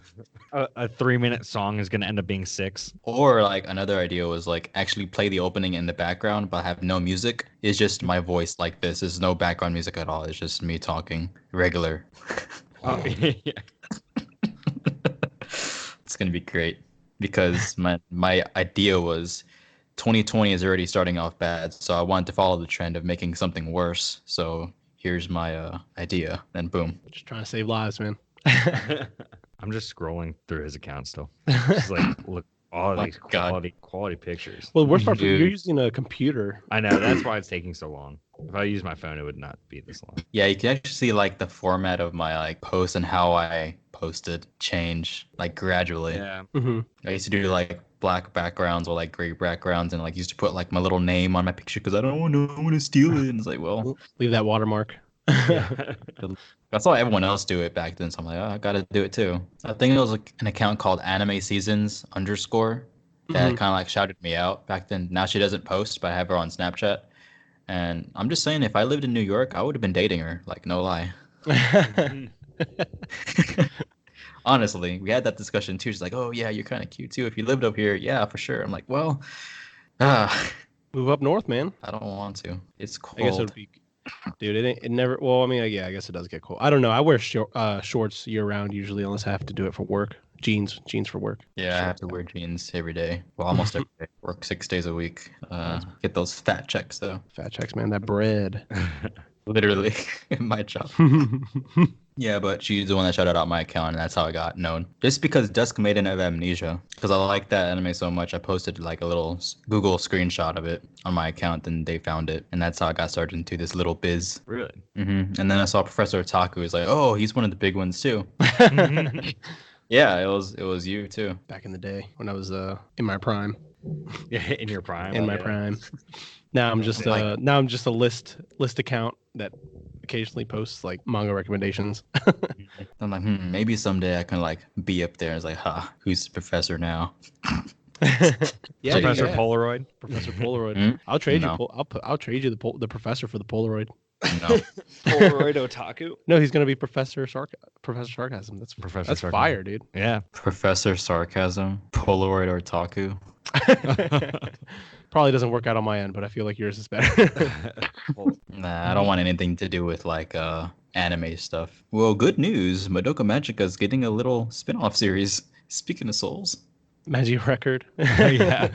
A 3-minute song is going to end up being 6. Or like another idea was like actually play the opening in the background but have no music. It's just my voice like this. There's no background music at all. It's just me talking regular. Oh, yeah. It's gonna be great because my idea was 2020 is already starting off bad, so I wanted to follow the trend of making something worse. So here's my idea, and boom. Just trying to save lives, man. I'm just scrolling through his account still. Just like, look, all of My these God. quality pictures. Well, the worst part, Dude. you're using a computer. I know, that's why it's taking so long. If I use my phone, it would not be this long. Yeah, you can actually see like the format of my like post and how I posted change like gradually. Yeah. Mm-hmm. I used to do like black backgrounds or like gray backgrounds, and like used to put like my little name on my picture because I don't want to steal it. And it's like, well, Leave that watermark. I saw everyone else do it back then, so I'm like, oh, I gotta do it too. I think it was like an account called Anime Seasons _ that Mhm. kind of like shouted me out back then. Now she doesn't post, but I have her on Snapchat. And I'm just saying, if I lived in New York, I would have been dating her. Like, no lie. Honestly, we had that discussion too. She's like, "Oh yeah, you're kind of cute too. If you lived up here, yeah, for sure." I'm like, "Well, Move up north, man. I don't want to. It's cold." I guess it would be, dude. It never. Well, I mean, yeah, I guess it does get cold. I don't know. I wear shorts year round usually, unless I have to do it for work. Jeans for work. Yeah, I have to wear jeans every day. Well, almost every day. Work 6 days a week. Get those fat checks though. Fat checks, man. That bread. Literally in my job. Yeah, but she's the one that shouted out my account, and that's how I got known. Just because Dusk Maiden of Amnesia, because I like that anime so much, I posted like a little Google screenshot of it on my account, and they found it, and that's how I got started into this little biz. Really? And then I saw Professor Otaku. He's like, "Oh, he's one of the big ones too." Yeah, it was you too. Back in the day when I was in my prime. Yeah, in your prime. In my prime. Now I'm just a list account that occasionally posts like manga recommendations. I'm like, maybe someday I can like be up there. It's like, who's the professor now? Yeah, Professor yeah. Polaroid. Professor Polaroid. I'll trade No. you. I'll trade you the professor for the Polaroid. No. Polaroid Otaku. No, he's gonna be Professor Sarcasm. That's Professor That's Sarcasm. fire, dude. Yeah. Professor Sarcasm, Polaroid Otaku. Probably doesn't work out on my end, but I feel like yours is better. Nah, I don't want anything to do with like anime stuff. Well, good news. Madoka Magica is getting a little spin-off series. Speaking of souls. Magic Record. Yeah.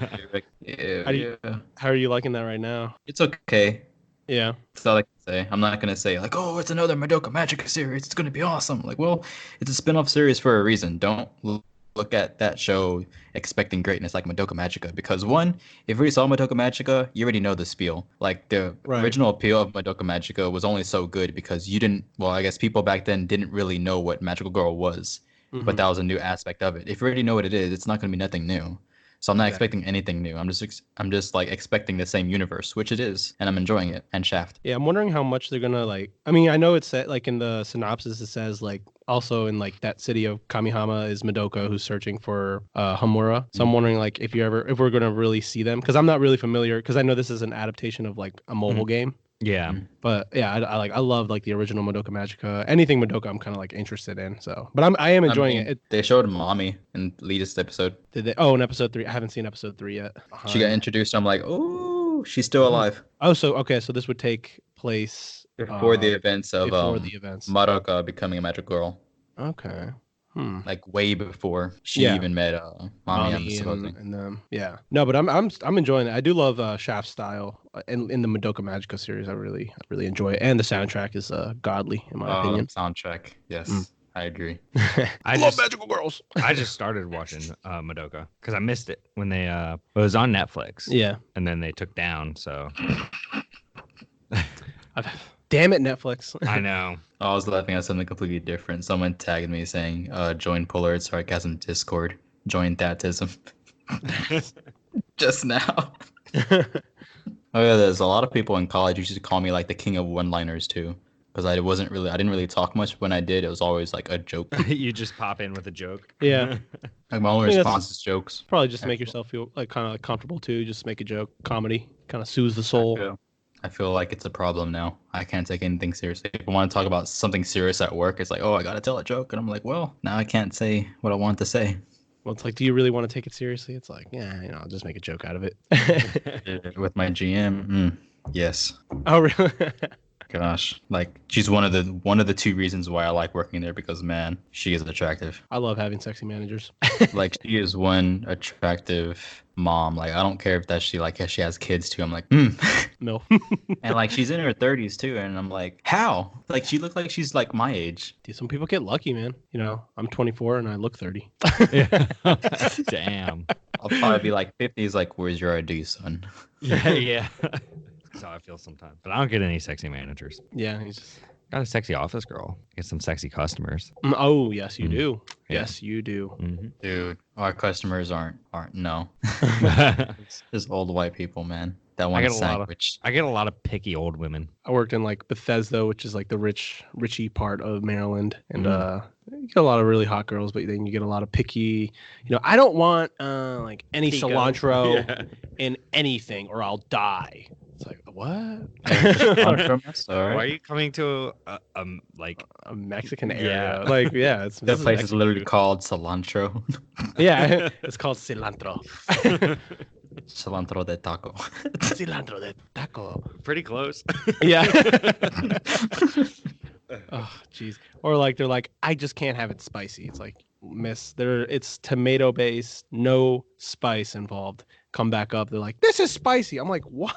Yeah, How are you liking that right now? it's okay. Yeah. That's all I can say. I'm not gonna say like, oh, it's another Madoka Magica series. It's gonna be awesome. Like, well, it's a spin-off series for a reason. Don't look at that show expecting greatness like Madoka Magica, because one, if you already saw Madoka Magica, you already know the spiel. Like the Right. original appeal of Madoka Magica was only so good because you didn't. Well, I guess people back then didn't really know what Magical Girl was, but that was a new aspect of it. If you already know what it is, it's not gonna be nothing new. So I'm not expecting anything new. I'm just like expecting the same universe, which it is, and I'm enjoying it. And Shaft. Yeah, I'm wondering how much they're gonna like. I mean, I know it's set like in the synopsis. It says like also in like that city of Kamihama is Madoka who's searching for Hamura. So I'm wondering like if we're gonna really see them, because I'm not really familiar, because I know this is an adaptation of like a mobile game. Yeah. But yeah, I love like the original Madoka Magica. Anything Madoka, I'm kind of like interested in. So, but I am enjoying it. They showed Mommy in the latest episode. Did they? Oh, in episode 3, I haven't seen episode 3 yet. She got introduced. I'm like, oh, she's still alive. Oh, so okay, so this would take place Before the events of before the events. Madoka becoming a magic girl. Okay. Like way before she Yeah. even met Mommy on the Mommy thing. and them. Yeah. No, but I'm enjoying it. I do love Shaft style in the Madoka Magica series. I really enjoy it, and the soundtrack is godly in my opinion. Soundtrack. Yes, I agree. I love just, magical girls. I just started watching Madoka because I missed it when they it was on Netflix. Yeah. And then they took down. So Damn it, Netflix. I know. I was laughing at something completely different. Someone tagged me saying, join PolaroidSaracasm Discord. Join thatism. Just now. Oh yeah, there's a lot of people in college who used to call me like the king of one-liners too. Because I didn't really talk much. When I did, it was always like a joke. You just pop in with a joke. Yeah. Like my only I think response is jokes. Probably just to make yourself feel like kind of like comfortable too. Just make a joke, comedy, kind of soothes the soul. I feel like it's a problem now. I can't take anything seriously. If I want to talk about something serious at work, it's like, oh, I gotta tell a joke, and I'm like, well, now I can't say what I want to say. Well, it's like, do you really want to take it seriously? It's like, yeah, I'll just make a joke out of it. With my GM, yes. Oh, really? Gosh, like she's one of the two reasons why I like working there, because man, she is attractive. I love having sexy managers. Like she is one attractive mom. Like I don't care if she has kids too. I'm like, No. and like she's in her 30s too, and I'm like, how? Like she looks like she's like my age. Dude, some people get lucky, man. You know, I'm 24 and I look 30. Yeah. Damn. I'll probably be like 50s. Like, where's your ID, son? Yeah. That's how I feel sometimes. But I don't get any sexy managers. Yeah, he's just... Got a sexy office girl. Get some sexy customers. Oh, yes, you do. Yeah. Yes, you do. Mm-hmm. Dude, our customers aren't no. I Just old white people, man. That want a get a lot of sandwich. get a lot of picky old women. I worked in like Bethesda, which is like the richy part of Maryland, and you get a lot of really hot girls, but then you get a lot of picky. You know, I don't want like any Pico. cilantro Yeah. in anything, or I'll die. It's like, What? All Why are right. you coming to like A Mexican Yeah. area. Like, yeah, it's The this is place is Mexican literally food. called cilantro. Yeah, it's called cilantro. Cilantro de taco. Cilantro de taco. pretty close? Yeah. Oh, jeez. Or like they're like, I just can't have it spicy. It's like, miss, it's tomato based, no spice involved. Come back up. They're like, this is spicy. I'm like, what?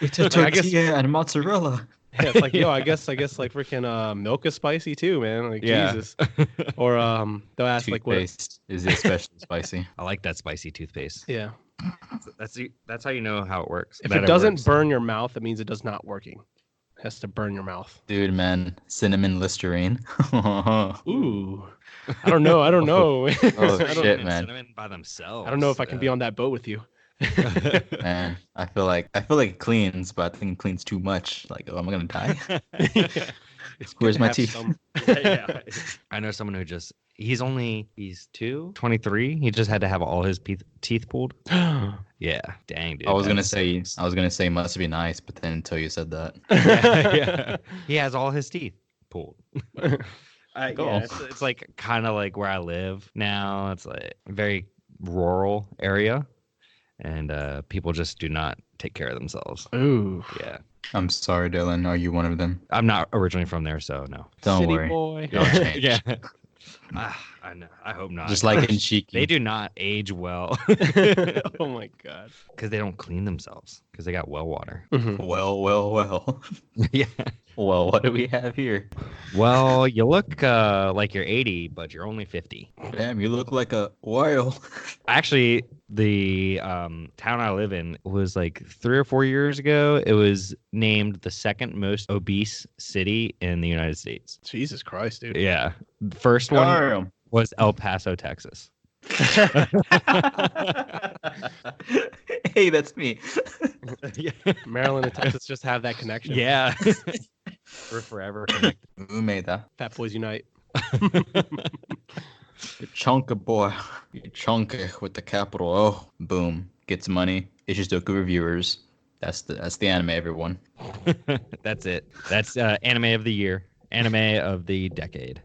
It's a I guess- tortilla and mozzarella. Yeah, it's like, yo, I guess like freaking milk is spicy too, man. Like Yeah. Jesus. Or they'll ask like what. Toothpaste is especially spicy. I like that spicy toothpaste. Yeah. That's how you know how it works. If that it doesn't works. burn your mouth, it means it does not working. It has to burn your mouth. Dude, man, cinnamon Listerine. Ooh. I don't know. I don't know. Oh, I don't, shit, and man. cinnamon by themselves. I don't know if I can be on that boat with you. Man, I feel like it cleans, but I think it cleans too much. Like, oh, am I gonna die? It's Where's good to my have teeth? some- Yeah. I know someone who just he's 23. He just had to have all his teeth pulled. Yeah, dang dude. I was gonna that's- say must be nice, but then until you said that, yeah. He has all his teeth pulled. Cool. Yeah, it's like kind of like where I live now. It's like a very rural area, and people just do not take care of themselves. Ooh. Yeah, I'm sorry, Dylan. Are you one of them? I'm not originally from there, so no. Don't City worry. boy. It'll change. Yeah, I know. I hope not. Just like in Cheeky. they do not age well Oh my god. because they don't clean themselves because they got well water. Mhm. Well. Yeah. Well, what do we have here? Well, you look like you're 80, but you're only 50. Damn, you look like a whale. Actually, the town I live in was like 3 or 4 years ago. It was named the second most obese city in the United States. Jesus Christ, dude. Yeah. The first one Damn. was El Paso, Texas. Hey, that's me. Yeah. Maryland and Texas just have that connection. Yeah. We're forever connected. Who made that? Fat Boys Unite. You chunky boy. You chunky with the capital O. Boom. Gets money. Issues to reviewers. That's the anime, everyone. That's it. That's anime of the year. Anime of the decade.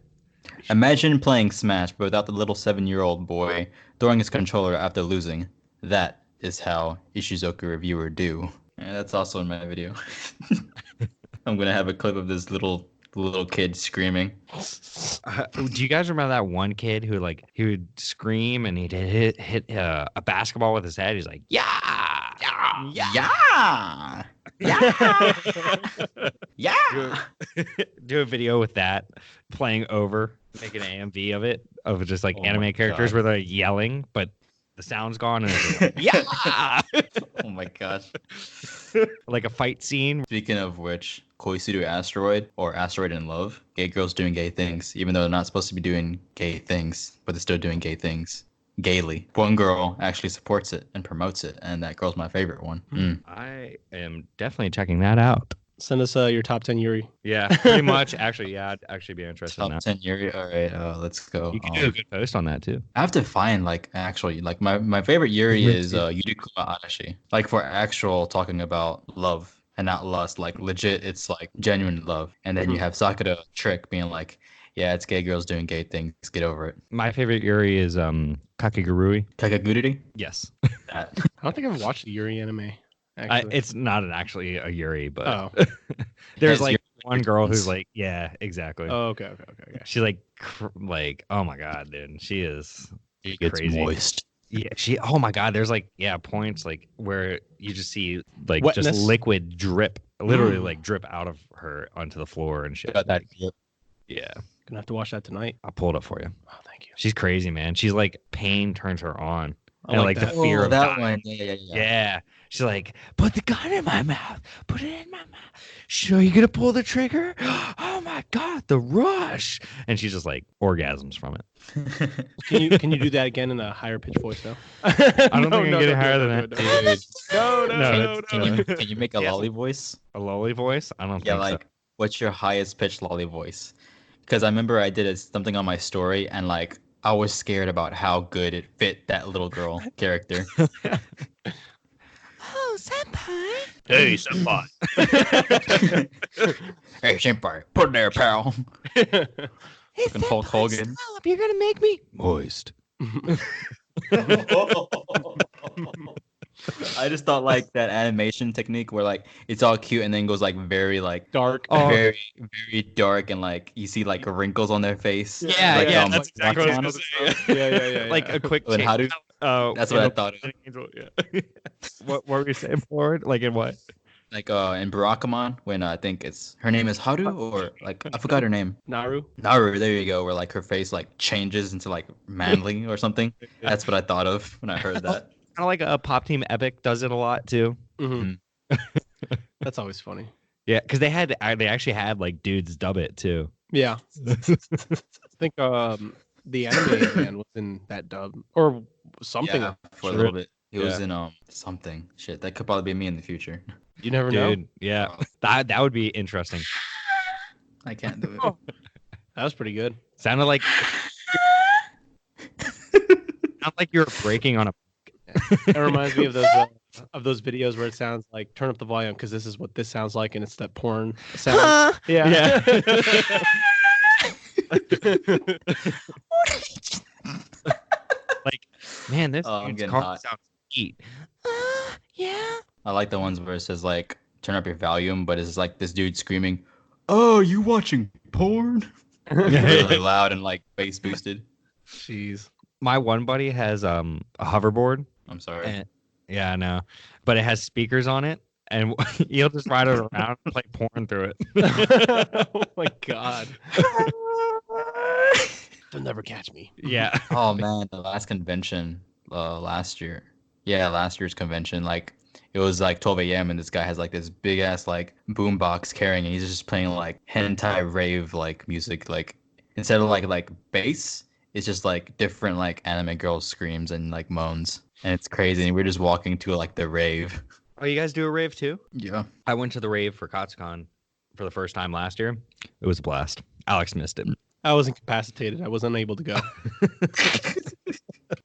Imagine playing Smash, but without the little 7-year-old boy throwing his controller after losing. That is how Ishizoku Reviewer do. Yeah, that's also in my video. I'm gonna have a clip of this little kid screaming. Do you guys remember that one kid who he would scream and he'd hit a basketball with his head? He's like, yeah, Yeah! Yeah! do a video with that playing over, make an AMV of it of just like Oh my anime characters God. where they're yelling, but the sound's gone and it's like, yeah, Oh my gosh. like a fight scene. Speaking of which, Koisudu Asteroid or Asteroid in Love, gay girls doing gay things, even though they're not supposed to be doing gay things, but they're still doing gay things gaily. One girl actually supports it and promotes it, and that girl's my favorite one. Mm. I am definitely checking that out. Send us your top 10 Yuri. Yeah, pretty much. Actually, yeah, I'd actually be interested in Top that. 10 Yuri. All right, let's go. You can do a good post on that too. I have to find my favorite Yuri is Yurikuma Arashi. Like for actual talking about love and not lust, like legit, it's like genuine love. And then you have Sakura Trick being like, yeah, it's gay girls doing gay things. Get over it. My favorite Yuri is Kakegurui. Kakagururi? Yes. That. I don't think I've watched a Yuri anime. Actually. It's not actually a Yuri, but Oh. there's It's like Yuri one girl who's Twins. like, yeah, exactly. Oh, okay. She's like, oh my god, dude, she is It's crazy. moist. Yeah, oh my god, there's points like where you just see like Wetness. just liquid drip, literally like drip out of her onto the floor and shit. Got that drip. Yeah, Gonna have to watch that tonight. I'll pull it up for you. Oh, thank you. She's crazy, man. She's like pain turns her on. I And like like that. the fear of that dying. one. Yeah. Yeah. She's like, put the gun in my mouth. Put it in my mouth. Sure, you gonna pull the trigger? Oh my god, the rush! And she's just like orgasms from it. Can you do that again in a higher pitched voice though? I I don't think I can get it higher than that. Dude, No, can you make a Yes. lolly voice? A lolly voice? I don't Yeah, think like what's your highest pitched lolly voice? Because I remember I did something on my story and like I was scared about how good it fit that little girl character. so. Oh, senpai. Hey, senpai. Hey, Senpai, put it there, pal. Hey, Fucking Hulk Hogan. Stop. You're gonna make me moist. I just thought like that animation technique where like it's all cute and then goes like very like Dark. Oh. very very dark and like you see like wrinkles on their face. Yeah, like, yeah, that's like, exactly what I Roxanne. was gonna say. Yeah. Like a quick And how change. That's what I thought of. Yeah. What were we saying forward? Like in what? Like in Barakamon when I think it's her name is Haru or like I forgot her name. Naru. Naru, there you go, where like her face like changes into like manly or something. That's what I thought of when I heard that. Kind of like a Pop Team Epic does it a lot too. Mm-hmm. That's always funny. Yeah, because they actually had like dudes dub it too. Yeah. I think the anime man was in that dub or something. Yeah, for a Sure. little bit. It was Yeah. in something. Shit, that could probably be me in the future. You never know. Dude, yeah, that would be interesting. I can't do it. Oh. That was pretty good. Sounded like sounded like you were breaking on a. That reminds me of those videos where it sounds like turn up the volume because this is what this sounds like and it's that porn sound. Yeah. Like, man, this Oh, I'm dude's getting car hot. sounds sweet. Yeah. I like the ones where it says like turn up your volume, but it's like this dude screaming, "Oh, you watching porn?" Really loud and like bass boosted. Jeez. My one buddy has a hoverboard. I'm sorry. And, yeah, I know, but it has speakers on it, and he'll just ride it around and play porn through it. Oh my god. They'll never catch me. Yeah. Oh man, the last convention last year. Yeah, last year's convention. Like it was like 12 a.m. and this guy has like this big ass like boombox carrying, and he's just playing like hentai rave like music. Like instead of like bass, it's just like different like anime girl screams and like moans, and it's crazy. And we're just walking to like the rave. Oh, you guys do a rave too? Yeah. I went to the rave for Katsucon for the first time last year. It was a blast. Alex missed it. I was incapacitated. I was unable to go.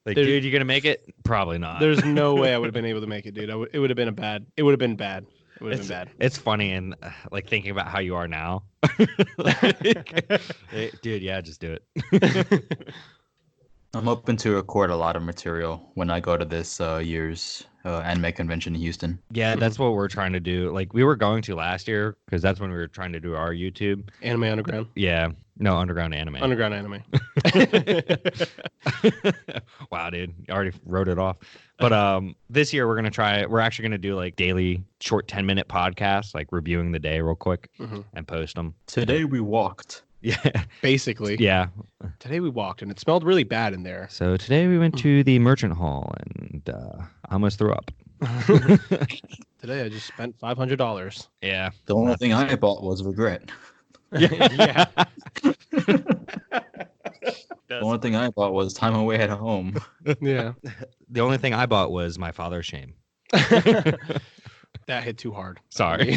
Like, There- dude, you gonna make it? Probably not. There's no way I would have been able to make it, dude. It would have been bad. It would have been bad. It's funny and like thinking about how you are now. Dude, yeah, just do it. I'm open to record a lot of material when I go to this year's anime convention in Houston. Yeah, that's what we're trying to do. Like we were going to last year because that's when we were trying to do our YouTube. Anime Underground. Yeah, no, underground anime. Underground anime. Wow, dude, you already wrote it off. But this year we're actually gonna do like daily short 10-minute podcasts, like reviewing the day real quick Mhm. and post them. Today we walked. Yeah, Basically. yeah. Today we walked and it smelled really bad in there. So today we went to the merchant hall and I almost threw up. Today I just spent $500. Yeah. The only thing I bought was regret. Yeah. The only thing I bought was time away at home. Yeah. The only thing I bought was my father's shame. That hit too hard. Sorry.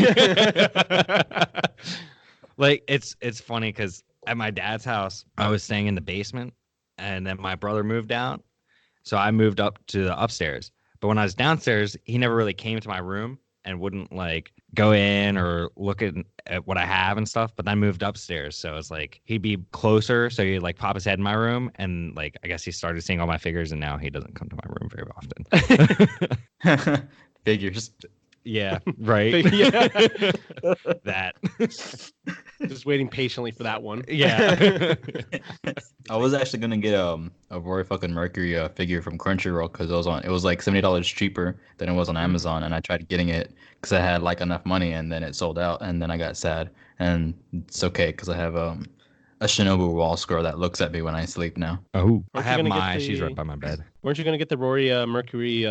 Like it's funny because at my dad's house, I was staying in the basement, and then my brother moved out, so I moved up to the upstairs. But when I was downstairs, he never really came to my room and wouldn't like go in or look at what I have and stuff. But then I moved upstairs, so it's like he'd be closer, so he'd like pop his head in my room, and like I guess he started seeing all my figures, and now he doesn't come to my room very often. Figures. Yeah, right. Yeah. That. Just waiting patiently for that one. Yeah. I was actually gonna get a Roy fucking Mercury figure from Crunchyroll because it was like $70 cheaper than it was on Amazon, and I tried getting it because I had like enough money, and then it sold out, and then I got sad, and it's okay because I have a Shinobu wall scroll that looks at me when I sleep now. Oh, I Aren't you have gonna get my. She's the- right by my bed. Weren't you gonna get the Rory Mercury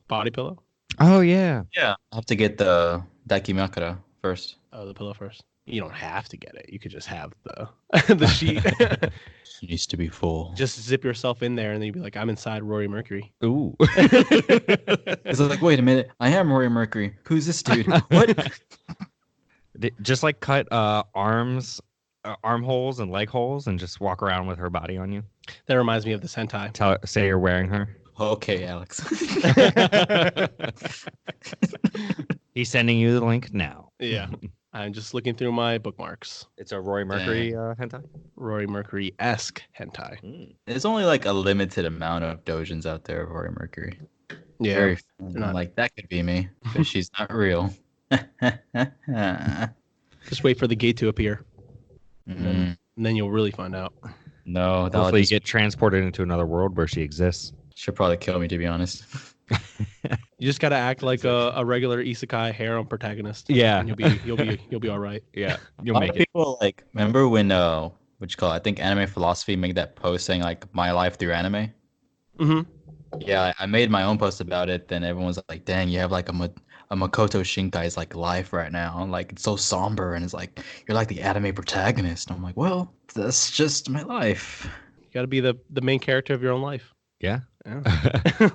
body pillow? Oh yeah. Yeah, I have to get the Dakimakura first. Oh, the pillow first. You don't have to get it. You could just have the the sheet. It needs to be full. Just zip yourself in there, and then you'd be like, "I'm inside Rory Mercury." Ooh. It's like, wait a minute, I am Roy Mercury. Who's this dude? What? Just like cut arms, armholes and leg holes, and just walk around with her body on you. That reminds me of the Sentai. Say you're wearing her. Okay, Alex. He's sending you the link now. Yeah. I'm just looking through my bookmarks. It's a Roy Mercury hentai. Rory Mercury-esque hentai. There's only like a limited amount of dojins out there of Rory Mercury. Yeah. Very not- like that could be me, but she's not real. Just wait for the gate to appear, Mm, and then you'll really find out. no, that'll Hopefully, you just, get transported into another world where she exists. she'll probably kill me, to be honest. You just gotta act like a regular isekai harem protagonist. Yeah. And you'll be all right. Yeah, A you'll lot make of it. people like remember when what you call it? I think Anime Philosophy made that post saying like my life through anime. Mm-hmm. Yeah, I made my own post about it. Then everyone was like, "Dang, you have like a Makoto Shinkai's like life right now. Like it's so somber, and it's like you're like the anime protagonist." And I'm like, "Well, that's just my life." You gotta be the main character of your own life. Yeah. Yeah.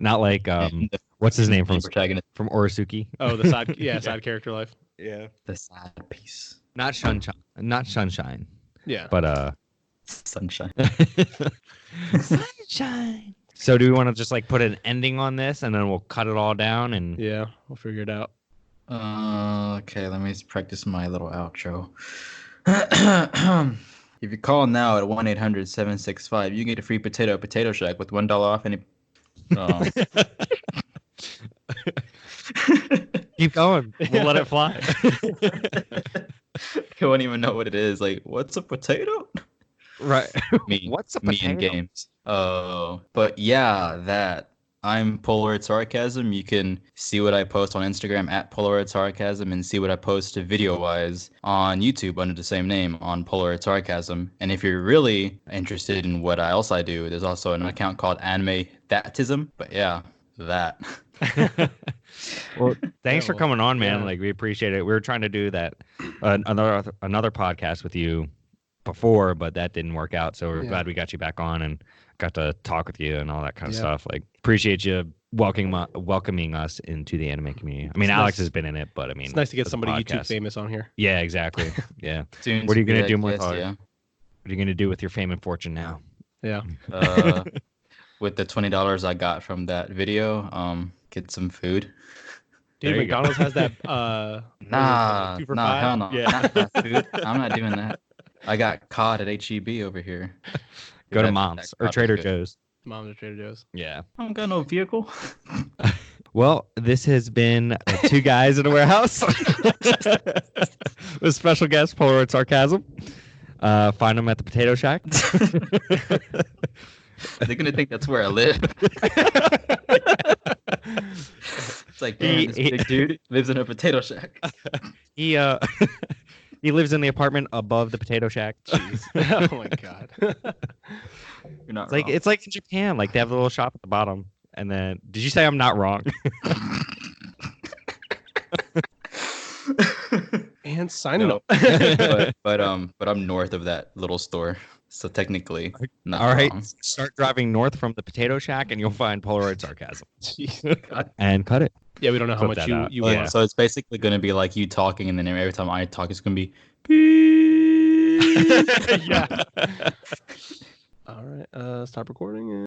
Not like And the what's his name from protagonist, Orosuki? Oh, the side side character life. Yeah. the sad piece, Not sunshine, Yeah. but sunshine. sunshine. So do we want to just like put an ending on this and then we'll cut it all down and Yeah, we'll figure it out. Okay, let me practice my little outro. If you call now at 1-800-765, you can get a free Potato Shack with $1 off any. keep going. We'll let it fly. You won't even know what it is. Like, what's a potato? Right. Me. What's a Me potato? in games. Oh, but yeah, that. I'm Polaroid Sarcasm. You can see what I post on Instagram at Polaroid Sarcasm and see what I post video-wise on YouTube under the same name on Polaroid Sarcasm. And if you're really interested in what else I do, there's also an account called Anime Thatism. But yeah, that. Well, thanks for well, coming on, man. yeah. Like we appreciate it. We were trying to do that another podcast with you before, but that didn't work out. So we're Yeah. glad we got you back on and got to talk with you and all that kind of Yeah. stuff. Like appreciate you welcoming us into the anime community. I mean, It's Alex nice- has been in it, but I mean, It's nice to get for the somebody YouTube podcast. famous on here. Yeah, exactly. Yeah. Soon What are you to gonna be, do I with guess, all- yeah. What are you gonna do with your fame and fortune now? Yeah. With the $20 I got from that video, get some food. Dude, There you go. McDonald's has that what is it, Nah, 2 for nah, $5? hell no. Yeah. Not fast food. I'm not doing that. I got caught at HEB over here. Go to That- Mom's that or caught Trader was good. Joe's. Mom's or Trader Joe's. Yeah. I don't got no vehicle. Well, this has been Two Guys in a Warehouse with special guest Polaroid Sarcasm. Find them at the Potato Shack. They're gonna think that's where I live. It's like, damn, this big dude lives in a potato shack. He he lives in the apartment above the Potato Shack. Oh my god. You're not It's like in Japan, like they have a little shop at the bottom. And then, did you say I'm not wrong? And signing No. up. but I'm north of that little store, so technically not All right, wrong. start driving north from the Potato Shack, and you'll find Polaroid Sarcasm. Jeez. And cut it. Yeah, we don't know how Clip much that out. you So- Yeah. So it's basically gonna be like you talking, and then every time I talk, it's gonna be. Yeah. All right. Stop recording.